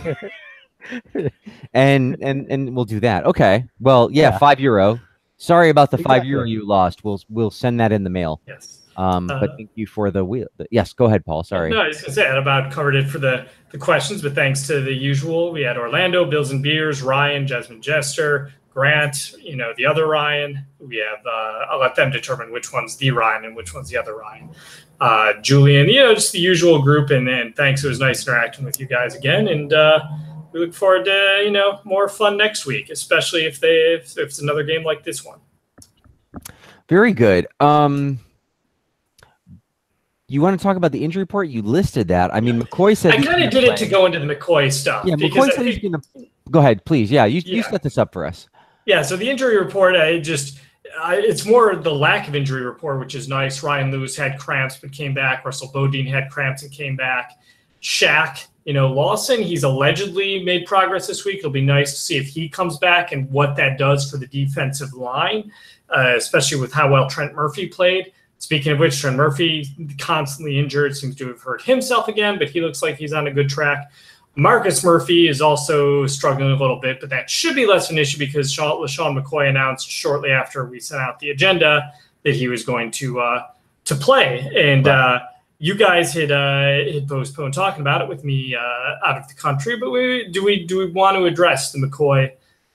and we'll do that. Okay. Well, yeah. €5. Sorry about the €5 you lost. We'll send that in the mail. Yes. But thank you for the wheel. Yes, go ahead, Paul. Sorry. No, I was going to say, I about covered it for the questions, but thanks to the usual, we had Orlando, Bills and Beers, Ryan, Jasmine Jester, Grant, the other Ryan. We have, I'll let them determine which one's the Ryan and which one's the other Ryan. Julian, just the usual group. And thanks. It was nice interacting with you guys again. And we look forward to, more fun next week, especially if it's another game like this one. Very good. You want to talk about the injury report? You listed that. I mean, McCoy said I kind of did it to go into the McCoy stuff. Yeah, McCoy said he's going to. Go ahead, please. Yeah, you set this up for us. Yeah, so the injury report, it's more the lack of injury report, which is nice. Ryan Lewis had cramps but came back. Russell Bodine had cramps and came back. Shaq, Lawson, he's allegedly made progress this week. It'll be nice to see if he comes back and what that does for the defensive line, especially with how well Trent Murphy played. Speaking of which, Trent Murphy, constantly injured, seems to have hurt himself again, but he looks like he's on a good track. Marcus Murphy is also struggling a little bit, but that should be less of an issue because LaShawn McCoy announced shortly after we sent out the agenda that he was going to play. And you guys had postponed talking about it with me out of the country, but do we want to address the McCoy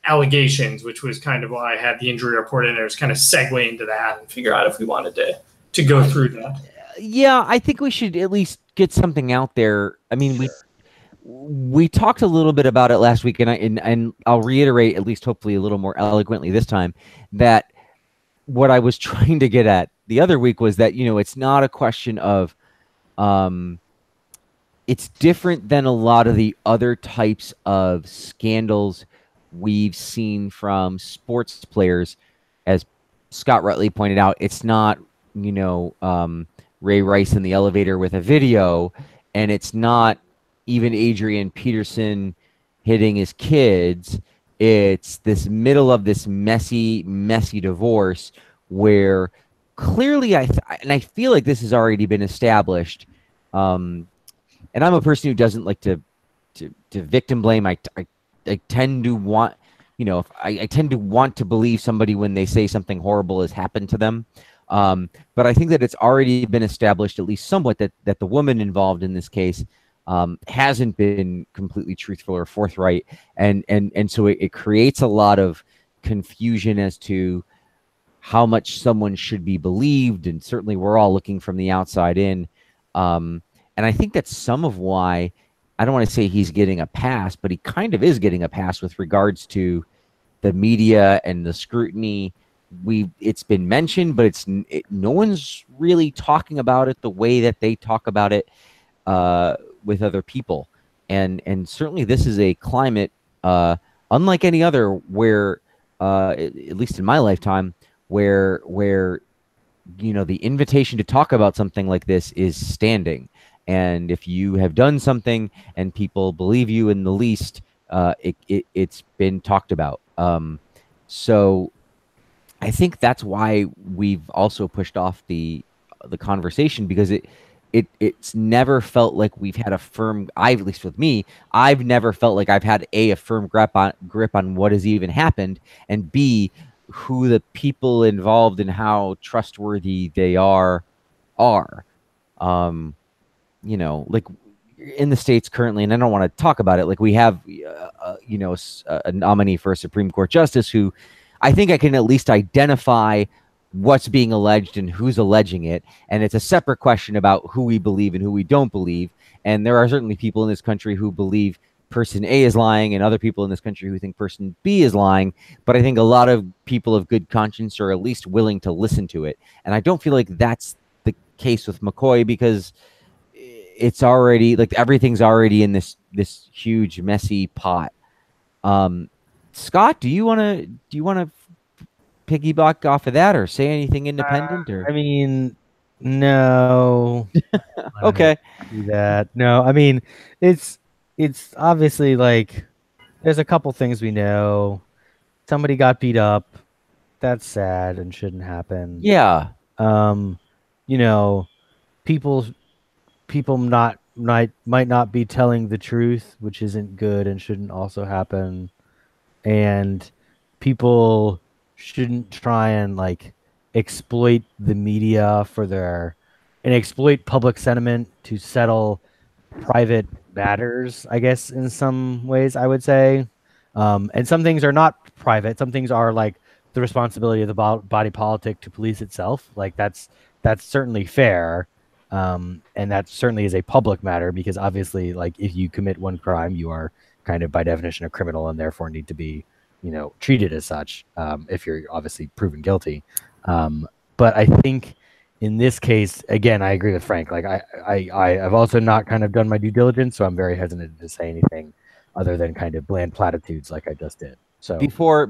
allegations, which was kind of why I had the injury report in there, was kind of segue into that and figure out if we wanted to go through that. Yeah, I think we should at least get something out there. I mean, we talked a little bit about it last week, and I'll reiterate, at least hopefully a little more eloquently this time, that what I was trying to get at the other week was that, it's not a question of it's different than a lot of the other types of scandals we've seen from sports players. As Scott Rutley pointed out, it's not, Ray Rice in the elevator with a video, and it's not even Adrian Peterson hitting his kids. It's this middle of this messy divorce where clearly and I feel like this has already been established. And I'm a person who doesn't like to victim blame. I tend to want, I tend to want to believe somebody when they say something horrible has happened to them. But I think that it's already been established, at least somewhat, that the woman involved in this case hasn't been completely truthful or forthright, and so it creates a lot of confusion as to how much someone should be believed, and certainly we're all looking from the outside in. And I think that's some of why, I don't want to say he's getting a pass, but he kind of is getting a pass with regards to the media and the scrutiny. It's been mentioned, but no one's really talking about it the way that they talk about it with other people. And certainly this is a climate unlike any other where, at least in my lifetime, where the invitation to talk about something like this is standing. And if you have done something and people believe you in the least, it's been talked about. So I think that's why we've also pushed off the conversation, because it's never felt like we've had a firm, at least with me, I've never felt like I've had a firm grip on what has even happened, and B, who the people involved and how trustworthy they are. Like in the States currently, and I don't want to talk about it, like we have, a nominee for a Supreme Court justice who I think I can at least identify what's being alleged and who's alleging it. And it's a separate question about who we believe and who we don't believe. And there are certainly people in this country who believe person A is lying, and other people in this country who think person B is lying. But I think a lot of people of good conscience are at least willing to listen to it. And I don't feel like that's the case with McCoy, because it's already like everything's already in this huge messy pot. Scott, do you want to piggyback off of that or say anything independent? Or I mean, no. Okay. Do that. No, I mean, it's obviously like there's a couple things we know. Somebody got beat up. That's sad and shouldn't happen. Yeah. People might not be telling the truth, which isn't good and shouldn't also happen. And people shouldn't try and like exploit the media and exploit public sentiment to settle private matters, I guess, in some ways, I would say. And some things are not private. Some things are like the responsibility of the body politic to police itself. Like that's certainly fair. And that certainly is a public matter, because obviously, like, if you commit one crime, you are kind of by definition a criminal and therefore need to be, treated as such, if you're obviously proven guilty. But I think in this case, again, I agree with Frank. Like I've also not kind of done my due diligence, so I'm very hesitant to say anything other than kind of bland platitudes like I just did. So before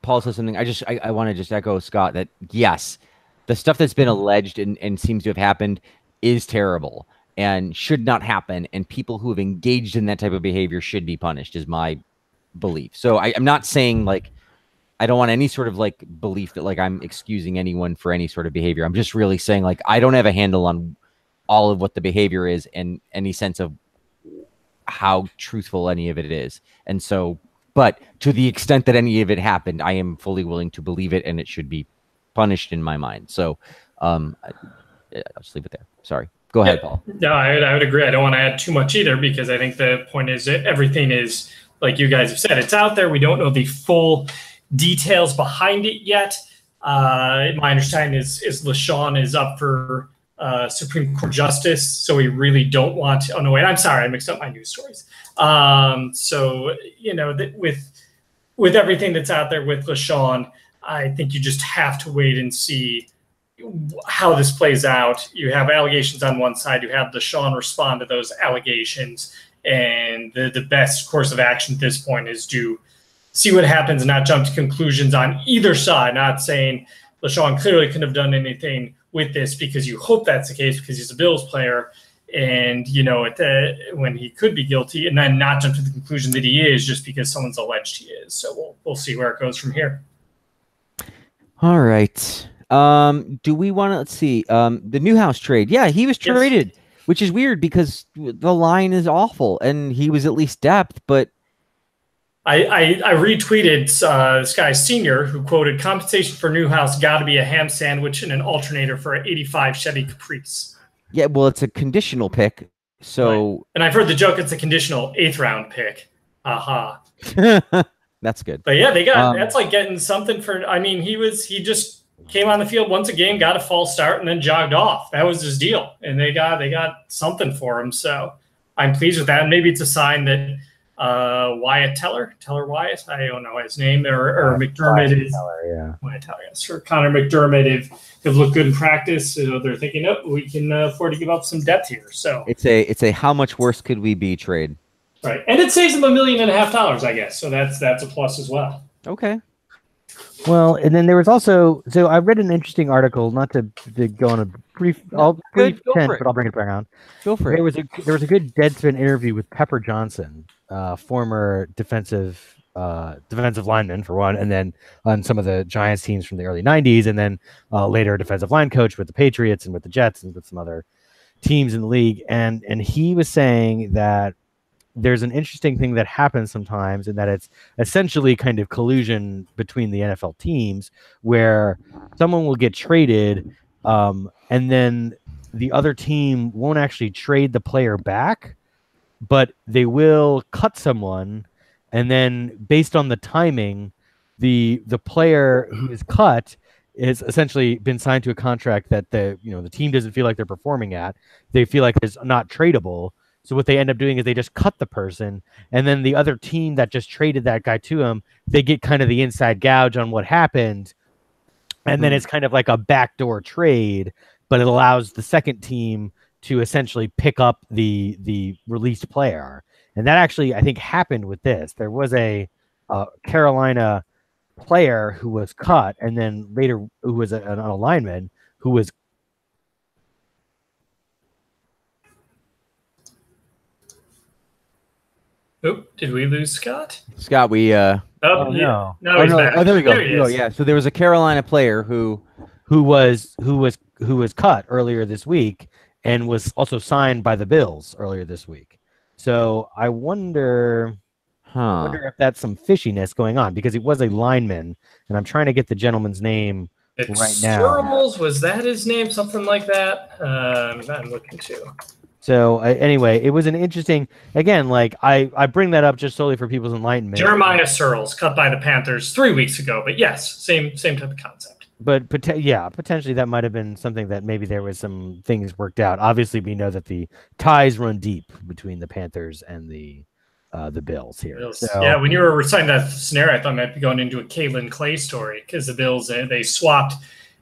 Paul says something, I want to just echo Scott that yes, the stuff that's been alleged and seems to have happened is terrible and should not happen, and people who have engaged in that type of behavior should be punished, is my belief. So I'm not saying like I don't want any sort of like belief that like I'm excusing anyone for any sort of behavior. I'm just really saying like I don't have a handle on all of what the behavior is and any sense of how truthful any of it is. And so, but to the extent that any of it happened, I am fully willing to believe it, and it should be punished in my mind. So I'll just leave it there. Sorry. Go ahead, Paul. No, I would agree. I don't want to add too much either, because I think the point is that everything is, like you guys have said, it's out there. We don't know the full details behind it yet. My understanding is LaShawn is up for Supreme Court justice, so we really don't want to, oh no, wait, I'm sorry, I mixed up my news stories. So, with everything that's out there with LaShawn, I think you just have to wait and see how this plays out. You have allegations on one side, you have LaShawn respond to those allegations, and the best course of action at this point is to see what happens and not jump to conclusions on either side. Not saying LaShawn clearly couldn't have done anything with this because you hope that's the case because he's a Bills player. And, when he could be guilty, and then not jump to the conclusion that he is just because someone's alleged he is. So we'll see where it goes from here. All right. Do we want to, let's see, the Newhouse trade? Yeah, he was traded, which is weird because the line is awful and he was at least depth, but I retweeted this guy Senior who quoted compensation for Newhouse got to be a ham sandwich and an alternator for an 85 Chevy Caprice. Yeah, well, it's a conditional pick, so right. And I've heard the joke it's a conditional 8th round pick. Aha. That's good. But yeah, they got that's like getting something for. I mean, he just came on the field once a game, got a false start, and then jogged off. That was his deal, and they got something for him. So I'm pleased with that. And maybe it's a sign that Wyatt Teller Wyatt, I don't know his name, or McDermott is Wyatt Teller. Sure, Connor McDermott have looked good in practice. They're thinking, we can afford to give up some depth here. So it's a how much worse could we be trade. Right, and it saves them $1.5 million, I guess. So that's a plus as well. Okay. Well, and then there was also I read an interesting article. Not to go on a brief, but I'll bring it back on. Go for it. There was a good Deadspin interview with Pepper Johnson, former defensive lineman for one, and then on some of the Giants teams from the early '90s, and then later a defensive line coach with the Patriots and with the Jets and with some other teams in the league. And he was saying that there's an interesting thing that happens sometimes, and that it's essentially kind of collusion between the NFL teams where someone will get traded and then the other team won't actually trade the player back, but they will cut someone, and then based on the timing, the player who is cut is essentially been signed to a contract that the team doesn't feel like they're performing at. They feel like it's not tradable. So what they end up doing is they just cut the person, and then the other team that just traded that guy to him, they get kind of the inside gouge on what happened, and then it's kind of like a backdoor trade, but it allows the second team to essentially pick up the released player. And that actually, I think, happened with this. There was a Carolina player who was cut, and then later who was an lineman who was. Oh, did we lose Scott? Scott, we no. No, he's back. Oh, there we go. There he is. Yeah. So there was a Carolina player who was cut earlier this week and was also signed by the Bills earlier this week. So I wonder if that's some fishiness going on, because he was a lineman, and I'm trying to get the gentleman's name right now. Searles, was that his name? Something like that? I'm looking too. So anyway, it was an interesting, again, like I bring that up just solely for people's enlightenment. Jeremiah Searles, cut by the Panthers 3 weeks ago, but yes, same type of concept. But potentially that might have been something that maybe there was some things worked out. Obviously, we know that the ties run deep between the Panthers and the Bills here. So, yeah, when you were reciting that scenario, I thought I might be going into a Kalen Clay story, because the Bills, they swapped.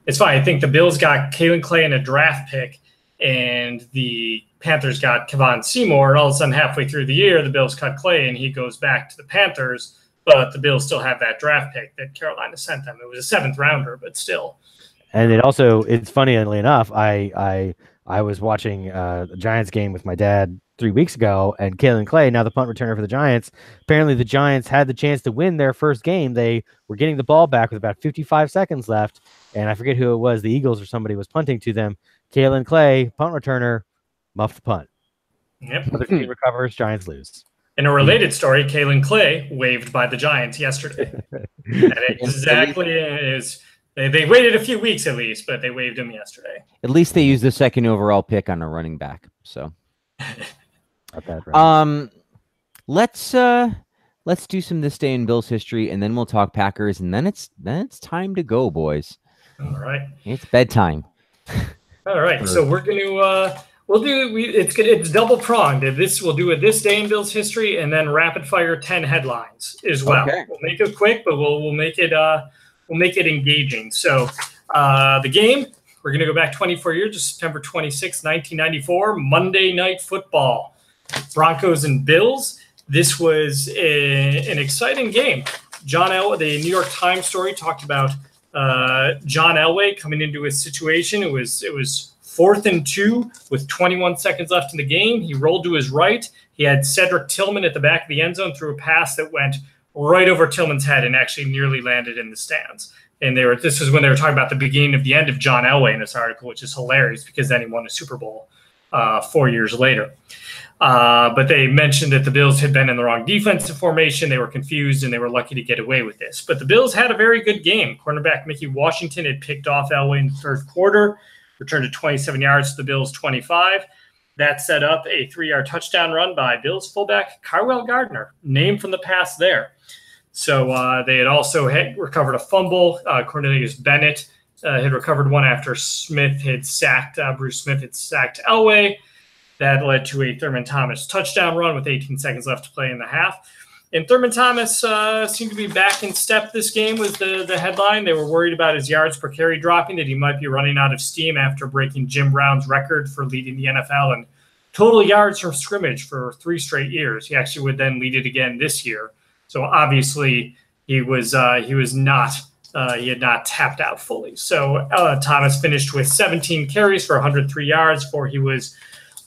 It's fine. I think the Bills got Kalen Clay in a draft pick, and the Panthers got Kevon Seymour, and all of a sudden halfway through the year, the Bills cut Clay, and he goes back to the Panthers, but the Bills still have that draft pick that Carolina sent them. It was a 7th rounder, but still. And it's funnily enough, I was watching the Giants game with my dad 3 weeks ago, and Kalen Clay, now the punt returner for the Giants, apparently the Giants had the chance to win their first game. They were getting the ball back with about 55 seconds left, and I forget who it was, the Eagles or somebody was punting to them. Kalen Clay, punt returner, muffed punt. Yep. Other team recovers, Giants lose. In a related story, Kalen Clay waived by the Giants yesterday. And it exactly is. They waited a few weeks at least, but they waived him yesterday. At least they used the 2nd overall pick on a running back. So, not bad, right? Let's do some This Day in Bills history, and then we'll talk Packers, and then it's time to go, boys. All right. It's bedtime. All right. So we're going to it's double pronged. We'll do a This Day in Bills history, and then rapid fire 10 headlines as well. Okay. We'll make it quick, but we'll make it engaging. So the game, we're going to go back 24 years to September 26, 1994, Monday Night Football, Broncos and Bills. This was an exciting game. John Elway, the New York Times story, talked about John Elway coming into his situation. It was 4th and 2 with 21 seconds left in the game. He rolled to his right. He had Cedric Tillman at the back of the end zone, threw a pass that went right over Tillman's head and actually nearly landed in the stands. And this is when they were talking about the beginning of the end of John Elway in this article, which is hilarious because then he won a Super Bowl 4 years later. But they mentioned that the Bills had been in the wrong defensive formation. They were confused, and they were lucky to get away with this. But the Bills had a very good game. Cornerback Mickey Washington had picked off Elway in the third quarter, returned to 27 yards to the Bills' 25. That set up a 3-yard touchdown run by Bills fullback Carwell Gardner, named from the pass there. So they had also recovered a fumble. Cornelius Bennett had recovered one after Bruce Smith had sacked Elway. That led to a Thurman Thomas touchdown run with 18 seconds left to play in the half. And Thurman Thomas seemed to be back in step this game was the headline. They were worried about his yards per carry dropping, that he might be running out of steam after breaking Jim Brown's record for leading the NFL in total yards from scrimmage for 3 straight years. He actually would then lead it again this year. So obviously he had not tapped out fully. So Thomas finished with 17 carries for 103 yards before he was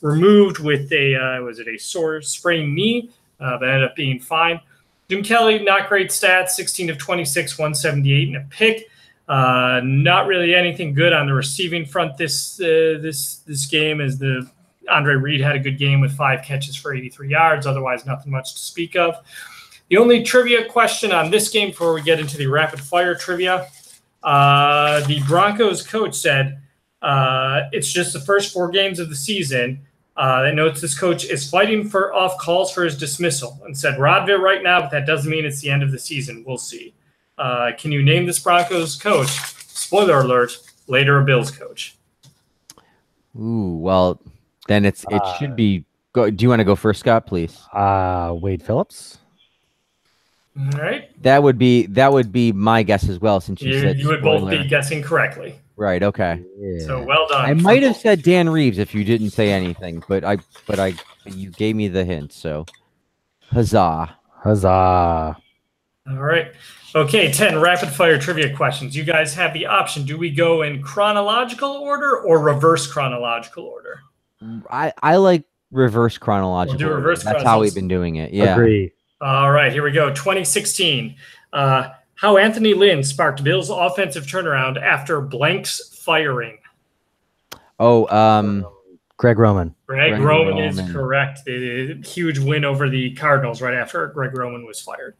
removed with a sore sprained knee, but ended up being fine. Jim Kelly, not great stats, 16 of 26, 178 and a pick. Not really anything good on the receiving front this game, as the Andre Reed had a good game with 5 catches for 83 yards. Otherwise, nothing much to speak of. The only trivia question on this game before we get into the rapid fire trivia, the Broncos coach said it's just the first 4 games of the season. That notes this coach is fighting off calls for his dismissal and said Rodville right now, but that doesn't mean it's the end of the season. We'll see. Can you name this Broncos coach? Spoiler alert, later a Bills coach. Ooh, well, then it should be. Do you want to go first, Scott, please? Wade Phillips. All right. That would be my guess as well, since you said you would both be guessing correctly. Right. Okay. Yeah. So well done. I might have said Dan Reeves if you didn't say anything, but you gave me the hint. So, huzzah! Huzzah! All right. Okay, 10 rapid fire trivia questions. You guys have the option. Do we go in chronological order or reverse chronological order? I like reverse chronological. We'll do reverse That's how we've been doing it. Yeah. Agree. All right, here we go. 2016. How Anthony Lynn sparked Bill's offensive turnaround after blank's firing. Oh, Greg Roman. Greg Roman is correct. Huge win over the Cardinals right after Greg Roman was fired.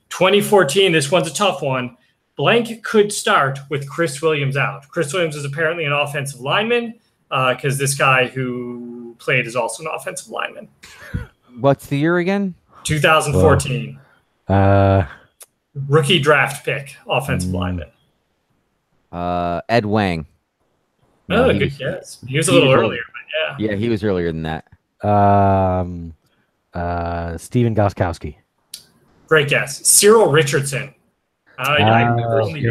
2014, this one's a tough one. Blank could start with Chris Williams out. Chris Williams is apparently an offensive lineman because this guy who played is also an offensive lineman. What's the year again? 2014. Rookie draft pick, offensive lineman. Ed Wang. No, good guess. He was a little earlier, but yeah. Yeah, he was earlier than that. Steven Gostkowski. Great guess. Cyril Richardson. I remember only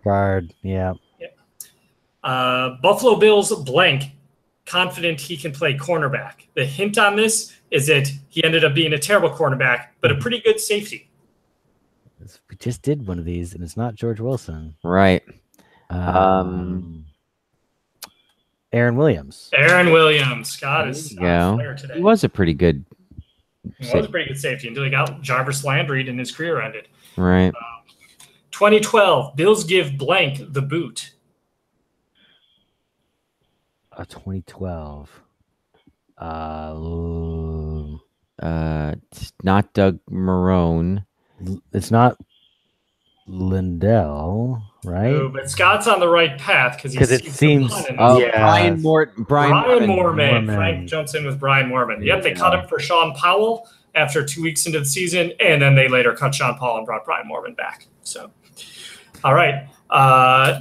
guard. Yeah. Buffalo Bills blank, confident he can play cornerback. The hint on this is that he ended up being a terrible cornerback, but a pretty good safety. We just did one of these, and it's not George Wilson. Right. Aaron Williams. Aaron Williams. Scott is on fire today. He was a pretty good safety until he got Jarvis Landry and his career ended. Right. 2012, Bills give blank the boot. 2012. It's not Doug Marrone. It's not Lindell, right? No, but Scott's on the right path because it seems. Brian Moorman. Frank jumps in with Brian Moorman. Yep, they cut him for Sean Powell after 2 weeks into the season, and then they later cut Sean Powell and brought Brian Moorman back. So, all right.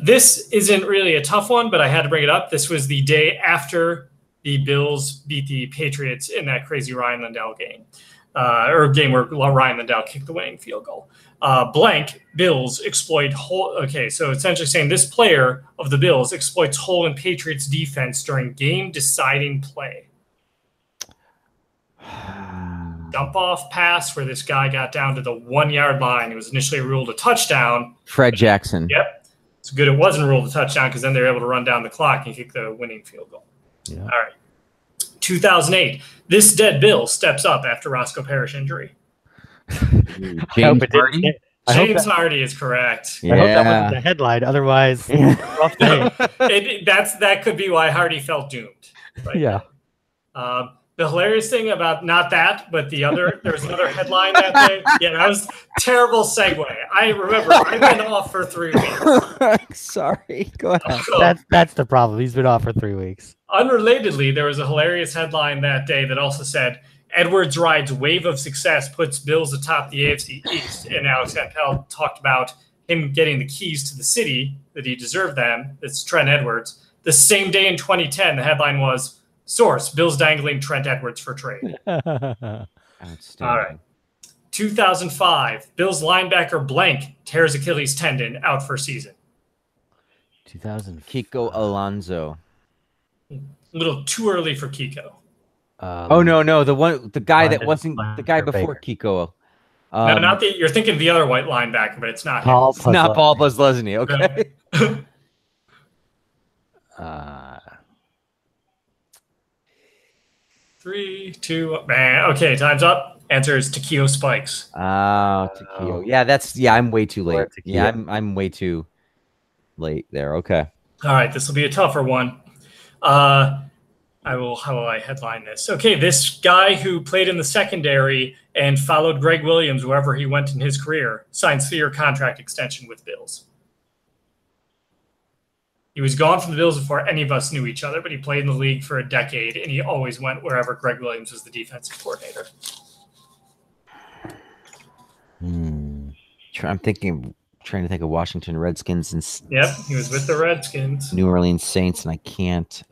This isn't really a tough one, but I had to bring it up. This was the day after the Bills beat the Patriots in that crazy Ryan Lindell game, or game where Ryan Lindell kicked the winning field goal. Blank Bills exploit hole. Okay, so essentially saying this player of the Bills exploits hole in Patriots defense during game deciding play. dump-off pass where this guy got down to the 1-yard line. It was initially ruled a touchdown. Fred Jackson. Yep. It's good it wasn't ruled a touchdown because then they were able to run down the clock and kick the winning field goal. Yeah. All right. 2008. This dead Bill steps up after Roscoe Parrish injury. James Hardy. James Hardy is correct. I hope that wasn't the headline. Otherwise, rough day. That could be why Hardy felt doomed. Right? Yeah. The hilarious thing about not that, but there was another headline that day. Yeah, that was terrible segue. I remember I've been off for 3 weeks. Sorry, go ahead. So, That's the problem. He's been off for 3 weeks. unrelatedly, there was a hilarious headline that day that also said, Edwards rides wave of success puts Bills atop the AFC East. And Alex Campbell talked about him getting the keys to the city, that he deserved them. It's Trent Edwards. The same day in 2010, the headline was, Source, Bills dangling Trent Edwards for trade. Outstanding. All right. 2005, Bills linebacker blank tears Achilles tendon, out for season. 2000. Kiko Alonso. A little too early for Kiko. Oh no, the guy that London wasn't the guy linebacker before Kiko. No, not you're thinking the other white linebacker, but it's not Paul him. It's not Paul Posluszny. Okay. Uh, 3, 2, man. Okay, time's up. Answer is Takeo Spikes. Takio. Yeah, I'm way too late. Or Takeo. Yeah, I'm way too late there. Okay. All right, this will be a tougher one. How will I headline this? Okay, this guy who played in the secondary and followed Greg Williams wherever he went in his career signs 3-year contract extension with Bills. He was gone from the Bills before any of us knew each other, but he played in the league for a decade, and he always went wherever Greg Williams was the defensive coordinator. I'm trying to think of Washington Redskins and Yep, he was with the Redskins. New Orleans Saints, and I can't.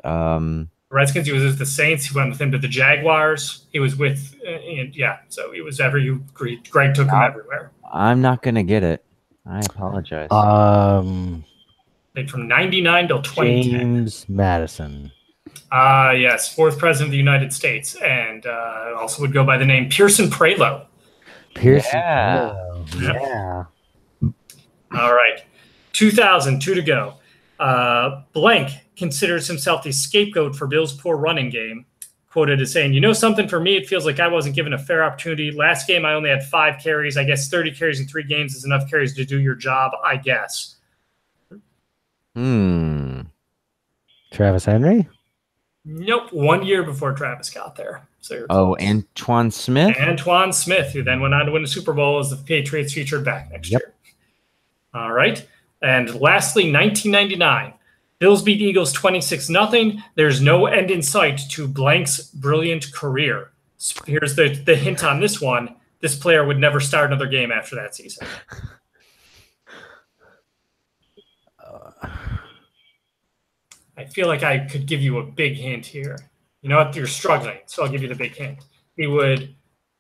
Redskins, he was with the Saints. He went with him to the Jaguars. He was with, so he was Greg took him everywhere. I'm not gonna get it. I apologize. Played from 99 till 2010. James Madison. Yes, 4th president of the United States, and also would go by the name Pearson Prelo. Pearson. Yeah. Oh, yeah. All right, 2002 to go. Blank considers himself the scapegoat for Bill's poor running game. Quoted as saying, "You know something, for me, it feels like I wasn't given a fair opportunity. Last game, I only had 5 carries. I guess 30 carries in 3 games is enough carries to do your job, I guess." Travis Henry? Nope, 1 year before Travis got there. So you're Oh, close. Antoine Smith. Antoine Smith, who then went on to win the Super Bowl as the Patriots featured back next year. All right. And lastly, 1999. Bills beat Eagles 26-0. There's no end in sight to Blank's brilliant career. Here's the hint on this one. This player would never start another game after that season. I feel like I could give you a big hint here. You know what? You're struggling, so I'll give you the big hint. That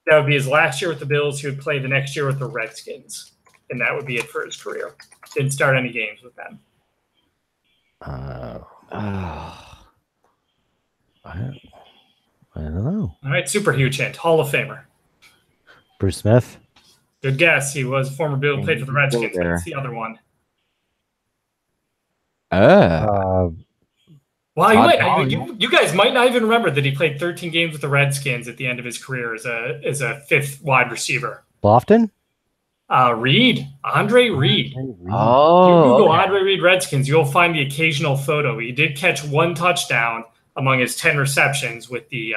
would be his last year with the Bills. He would play the next year with the Redskins, and that would be it for his career. Didn't start any games with them. I don't know. All right, super huge hint. Hall of Famer. Bruce Smith? Good guess. He was a former Bill, played for the Redskins. That's the other one. Wow, you guys might not even remember that he played 13 games with the Redskins at the end of his career as a 5th wide receiver. Lofton? Reed. Andre Reed. Oh, You Google okay. Andre Reed Redskins, you'll find the occasional photo. He did catch 1 touchdown among his 10 receptions with the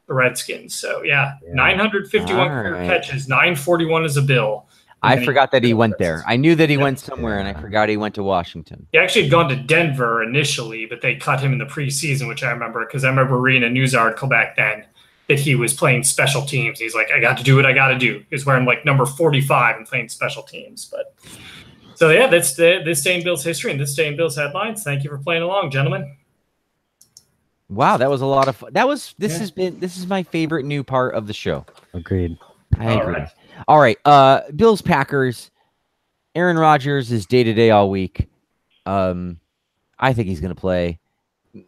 Redskins. So, 951 career catches, 941 as a Bill. I forgot that he went there. I knew that he went somewhere, and I forgot he went to Washington. He actually had gone to Denver initially, but they cut him in the preseason, which I remember because I remember reading a news article back then that he was playing special teams. He's like, I got to do what I got to do. He was wearing like number 45 and playing special teams. But so, that's this day in Bill's history and this day in Bill's headlines. Thank you for playing along, gentlemen. Wow, that was a lot of fun. This is my favorite new part of the show. Agreed. I agree. All right. Bills Packers. Aaron Rodgers is day-to-day all week. I think he's going to play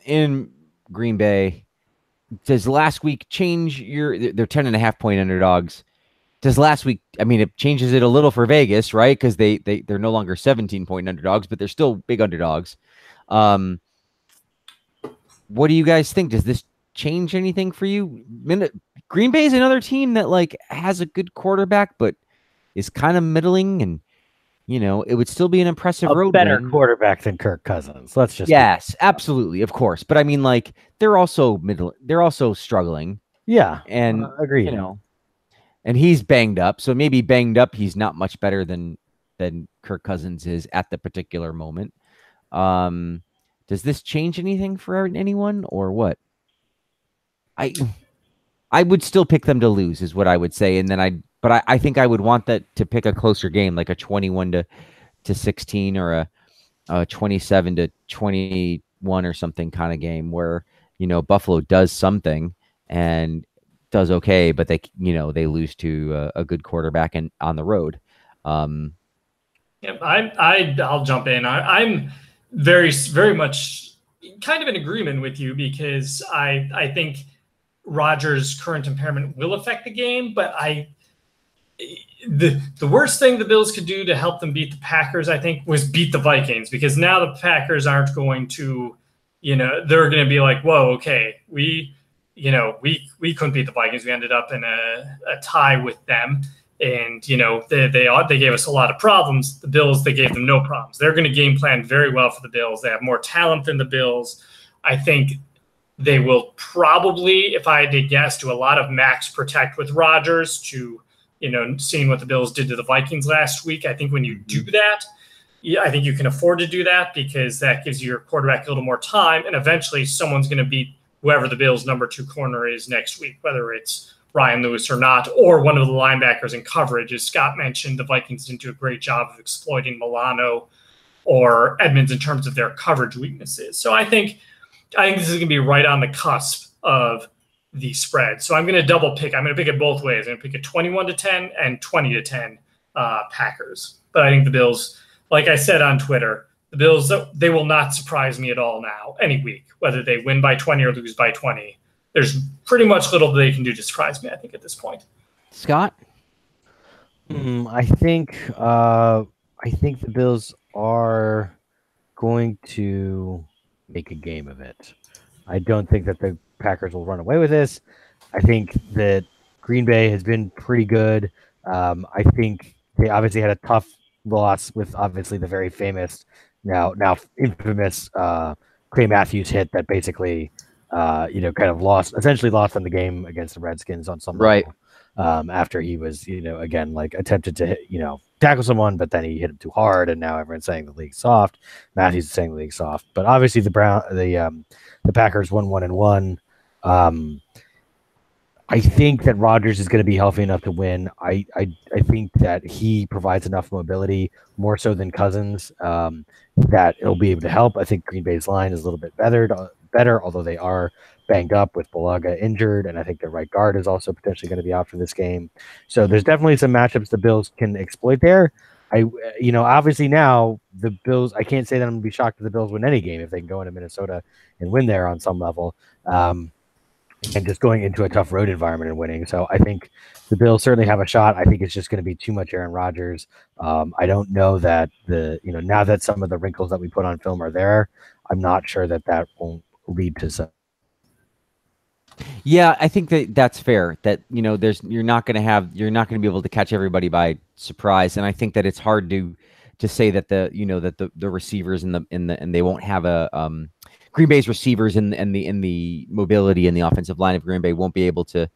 in Green Bay. does last week change they're 10.5 point underdogs. Does last week, I mean, it changes it a little for Vegas, right? Because they're no longer 17 point underdogs, but they're still big underdogs. What do you guys think? Does this change anything for you? Green Bay is another team that like has a good quarterback, but is kind of middling, and it would still be an impressive A road better win. quarterback than Kirk Cousins. Let's just Yes, absolutely, of course. But I mean, like they're also struggling, yeah, and agreed. And he's banged up. So maybe banged up, he's not much better than Kirk Cousins is at the particular moment. Does this change anything for anyone or what? I would still pick them to lose, is what I would say, and then I think I would want that to pick a closer game, like a 21-16 or a 27-21 or something kind of game where Buffalo does something and does okay, but they lose to a good quarterback and on the road. Yeah, I'll jump in. I'm very very much kind of in agreement with you because I think Rodgers' current impairment will affect the game, but the worst thing the Bills could do to help them beat the Packers, I think, was beat the Vikings, because now the Packers aren't going to, they're going to be like, whoa, okay, we couldn't beat the Vikings. We ended up in a tie with them. And, they gave us a lot of problems. The Bills, they gave them no problems. They're going to game plan very well for the Bills. They have more talent than the Bills. I think they will probably, if I had to guess, do a lot of max protect with Rodgers to, seeing what the Bills did to the Vikings last week. I think when you do that, I think you can afford to do that because that gives your quarterback a little more time. And eventually someone's going to beat whoever the Bills' number 2 corner is next week, whether it's Ryan Lewis or not, or one of the linebackers in coverage. As Scott mentioned, the Vikings didn't do a great job of exploiting Milano or Edmonds in terms of their coverage weaknesses. So I think this is going to be right on the cusp of the spread. So I'm going to double pick. I'm going to pick it both ways. I'm going to pick a 21-10 and 20-10 Packers. But I think the Bills, like I said on Twitter, the Bills, they will not surprise me at all now, any week, whether they win by 20 or lose by 20. There's pretty much little they can do to surprise me, I think, at this point. Scott? I think the Bills are going to make a game of it. I don't think that the Packers will run away with this. I think that Green Bay has been pretty good. I think they obviously had a tough loss with obviously the very famous, now infamous Clay Matthews hit that basically kind of essentially lost on the game against the Redskins on some Right. level. After he was, again, like attempted to, tackle someone, but then he hit him too hard, and now everyone's saying the league's soft. Matthews is saying the league's soft, but obviously the Packers won 1-1. I think that Rodgers is going to be healthy enough to win. I think that he provides enough mobility, more so than Cousins, that it'll be able to help. I think Green Bay's line is a little bit better, although they are banged up with Bulaga injured, and I think their right guard is also potentially going to be out for this game. So there's definitely some matchups the Bills can exploit there. Obviously now the Bills, I can't say that I'm going to be shocked if the Bills win any game if they can go into Minnesota and win there on some level. And just going into a tough road environment and winning. So I think the Bills certainly have a shot. I think it's just going to be too much Aaron Rodgers. I don't know that now that some of the wrinkles that we put on film are there, I'm not sure that won't lead to some. Yeah, I think that's fair. That you're not going to be able to catch everybody by surprise, and I think that it's hard to say that the receivers and they won't have a Green Bay's receivers and the mobility in the offensive line of Green Bay won't be able to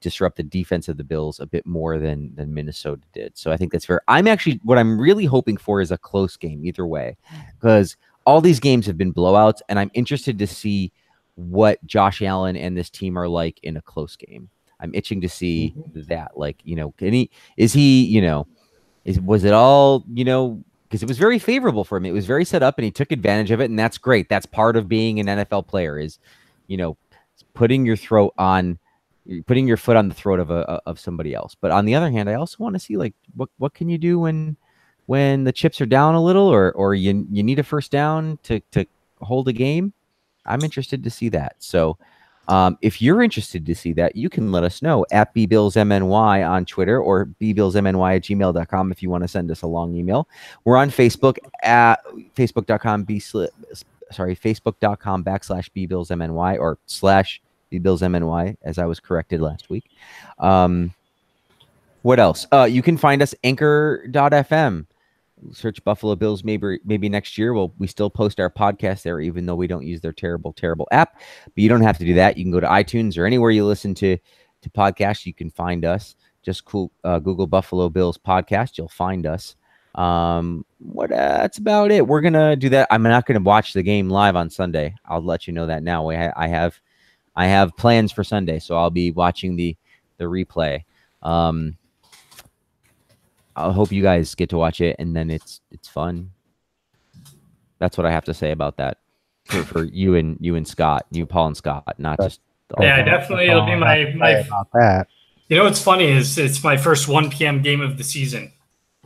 disrupt the defense of the Bills a bit more than Minnesota did. So I think that's fair. What I'm really hoping for is a close game either way, because all these games have been blowouts, and I'm interested to see what Josh Allen and this team are like in a close game. I'm itching to see that. Like, was it all, because it was very favorable for him. It was very set up and he took advantage of it. And that's great. That's part of being an NFL player is, putting your foot on the throat of somebody else. But on the other hand, I also want to see like, what can you do when the chips are down a little, or you need a first down to hold a game. I'm interested to see that. So If you're interested to see that, you can let us know at bbillsmny on Twitter or bbillsmny@gmail.com if you want to send us a long email. We're on Facebook at facebook.com/bbillsmny or /bbillsmny, as I was corrected last week. What else? You can find us anchor.fm. Search Buffalo Bills. Maybe next year we still post our podcast there, even though we don't use their terrible app. But you don't have to do that. You can go to iTunes or anywhere you listen to podcasts. You can find us. Just Google Buffalo Bills podcast. You'll find us. That's about it. We're gonna do that. I'm not gonna watch the game live on Sunday. I'll let you know that now. I have plans for Sunday, so I'll be watching the replay. I hope you guys get to watch it, and then it's fun. That's what I have to say about that for you and Scott, Paul and Scott, not just. Yeah, definitely. It'll be my about that. You know what's funny is it's my first 1 p.m. game of the season.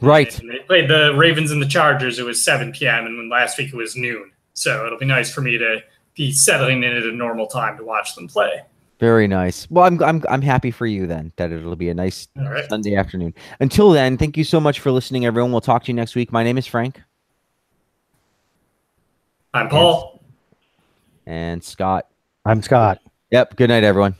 Right. And they played the Ravens and the Chargers. It was 7 p.m. and last week it was noon. So it'll be nice for me to be settling in at a normal time to watch them play. Very nice. Well, I'm happy for you then that it'll be a nice Sunday afternoon. Until then, thank you so much for listening, everyone. We'll talk to you next week. My name is Frank. I'm Paul. And Scott. I'm Scott. Yep. Good night, everyone.